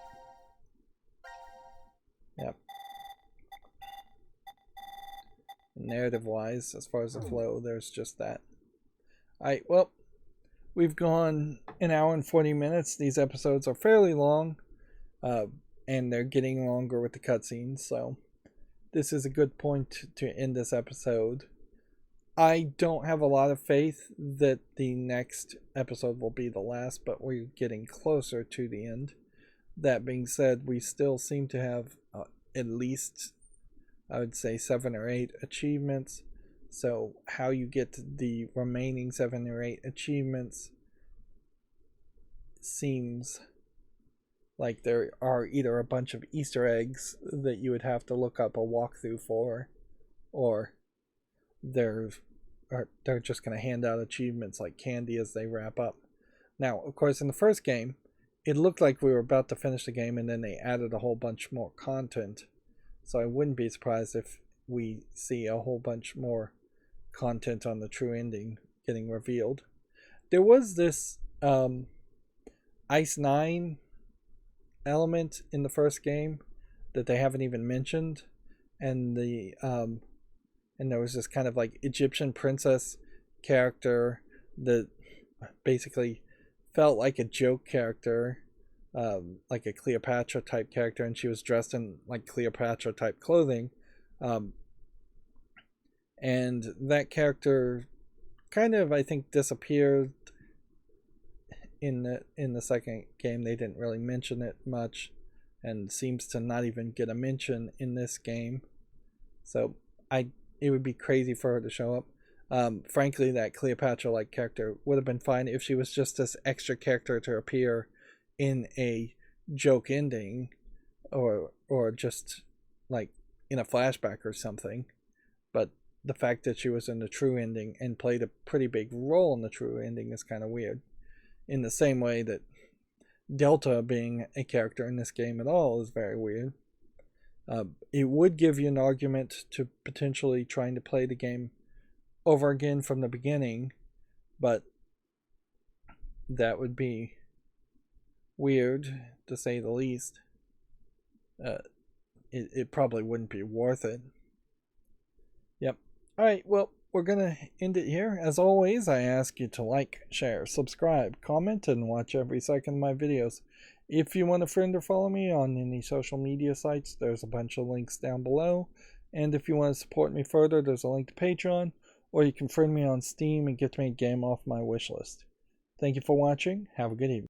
Yep. Narrative-wise, as far as the flow, there's just that. Alright, well, we've gone an hour and 40 minutes. These episodes are fairly long, and they're getting longer with the cutscenes, so this is a good point to end this episode. I don't have a lot of faith that the next episode will be the last, but we're getting closer to the end. That being said, we still seem to have at least, I would say, 7 or 8 achievements. So how you get to the remaining 7 or 8 achievements seems like there are either a bunch of Easter eggs that you would have to look up a walkthrough for, or they're just going to hand out achievements like candy as they wrap up. Now, of course, in the first game, it looked like we were about to finish the game, and then they added a whole bunch more content. So I wouldn't be surprised if we see a whole bunch more content on the true ending getting revealed. There was this Ice 9 element in the first game that they haven't even mentioned, and and there was this kind of like Egyptian princess character that basically felt like a joke character, like a Cleopatra type character, and she was dressed in like Cleopatra type clothing, and that character kind of, I think, disappeared in the second game. They didn't really mention it much, and seems to not even get a mention in this game. So it would be crazy for her to show up. Frankly, that Cleopatra-like character would have been fine if she was just this extra character to appear in a joke ending, or just like in a flashback or something. But the fact that she was in the true ending and played a pretty big role in the true ending is kind of weird. In the same way that Delta being a character in this game at all is very weird. It would give you an argument to potentially trying to play the game over again from the beginning, but that would be weird, to say the least. It probably wouldn't be worth it. Yep. Alright, well, we're gonna end it here. As always, I ask you to like, share, subscribe, comment, and watch every second of my videos. If you want to friend or follow me on any social media sites, there's a bunch of links down below. And if you want to support me further, there's a link to Patreon, or you can friend me on Steam and get me a game off my wishlist. Thank you for watching. Have a good evening.